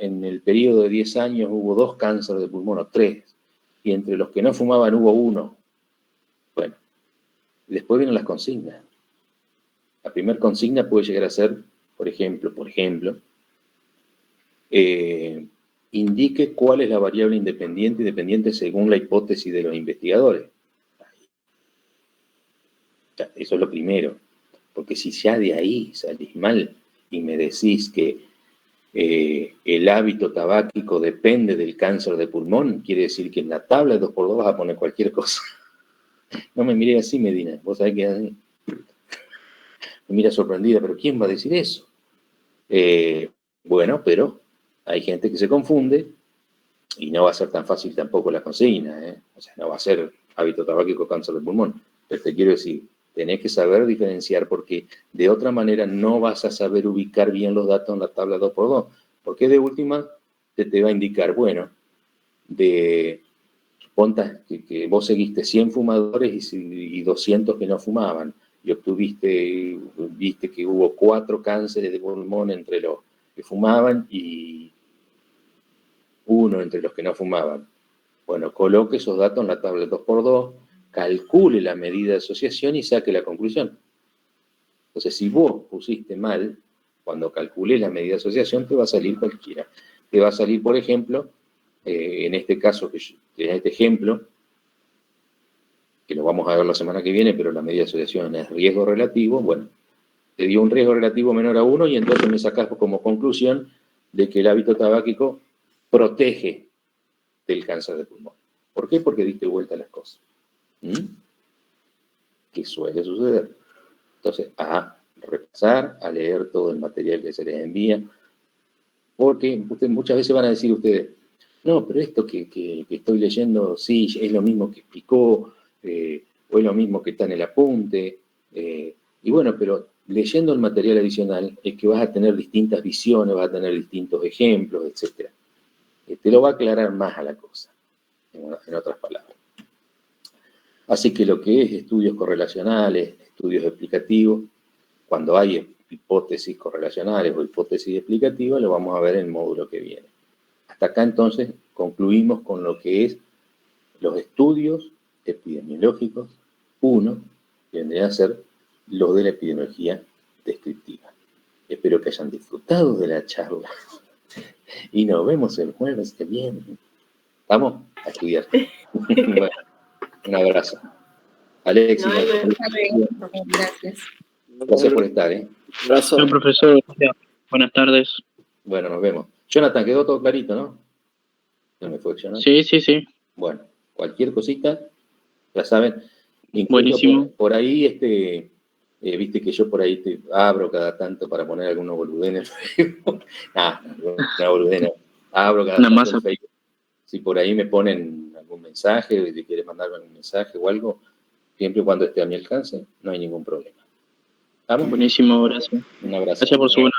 en el periodo de 10 años hubo 2 cánceres de pulmón, o 3, y entre los que no fumaban hubo 1. Bueno, después vienen las consignas. La primera consigna puede llegar a ser, por ejemplo, indique cuál es la variable independiente y dependiente según la hipótesis de los investigadores. Eso es lo primero, porque si ya de ahí salís mal y me decís que el hábito tabáquico depende del cáncer de pulmón, quiere decir que en la tabla de 2x2 vas a poner cualquier cosa. No me miré así, Medina, vos sabés que así. Me mira sorprendida, pero ¿quién va a decir eso? Bueno, pero hay gente que se confunde y no va a ser tan fácil tampoco la consigna, ¿eh? O sea, no va a ser hábito tabáquico, cáncer de pulmón. Pero te quiero decir, tenés que saber diferenciar porque de otra manera no vas a saber ubicar bien los datos en la tabla 2x2. Porque de última te va a indicar, bueno, ponte que vos seguiste 100 fumadores y 200 que no fumaban, y viste que hubo 4 cánceres de pulmón entre los que fumaban y 1 entre los que no fumaban. Bueno, coloque esos datos en la tabla 2x2, calcule la medida de asociación y saque la conclusión. Entonces, si vos pusiste mal, cuando calculé la medida de asociación, te va a salir cualquiera. Te va a salir, por ejemplo, en este caso, en este ejemplo, que lo vamos a ver la semana que viene, pero la medida de asociación es riesgo relativo, bueno, te dio un riesgo relativo menor a 1 y entonces me sacás como conclusión de que el hábito tabáquico protege del cáncer de pulmón. ¿Por qué? Porque diste vuelta a las cosas. ¿Qué suele suceder? Entonces, a repasar, a leer todo el material que se les envía, porque muchas veces van a decir ustedes, no, pero esto que estoy leyendo, sí, es lo mismo que explicó, o es lo mismo que está en el apunte, y bueno, pero leyendo el material adicional es que vas a tener distintas visiones, vas a tener distintos ejemplos, etc. Te lo va a aclarar más a la cosa, en otras palabras. Así que lo que es estudios correlacionales, estudios explicativos, cuando hay hipótesis correlacionales o hipótesis explicativas, lo vamos a ver en el módulo que viene. Hasta acá entonces concluimos con lo que es los estudios epidemiológicos 1, que vendría a ser lo de la epidemiología descriptiva. Espero que hayan disfrutado de la charla y nos vemos el jueves que viene. ¿Vamos? A estudiar. Bueno, un abrazo. Alexis. Gracias. Gracias por estar, Gracias, profesor. Buenas tardes. Bueno, nos vemos. Jonathan, quedó todo clarito, ¿no? ¿No me fue, Jonathan? Sí. Bueno, cualquier cosita, ya saben. Buenísimo. Por ahí, viste que yo por ahí te abro cada tanto para poner algunos boludenes en el Facebook. Una boludena. Abro cada tanto el Facebook. Si por ahí me ponen algún mensaje, si quieres mandarme algún mensaje o algo, siempre y cuando esté a mi alcance, no hay ningún problema. ¿Estamos? Buenísimo, gracias. Un abrazo. Gracias por su buena.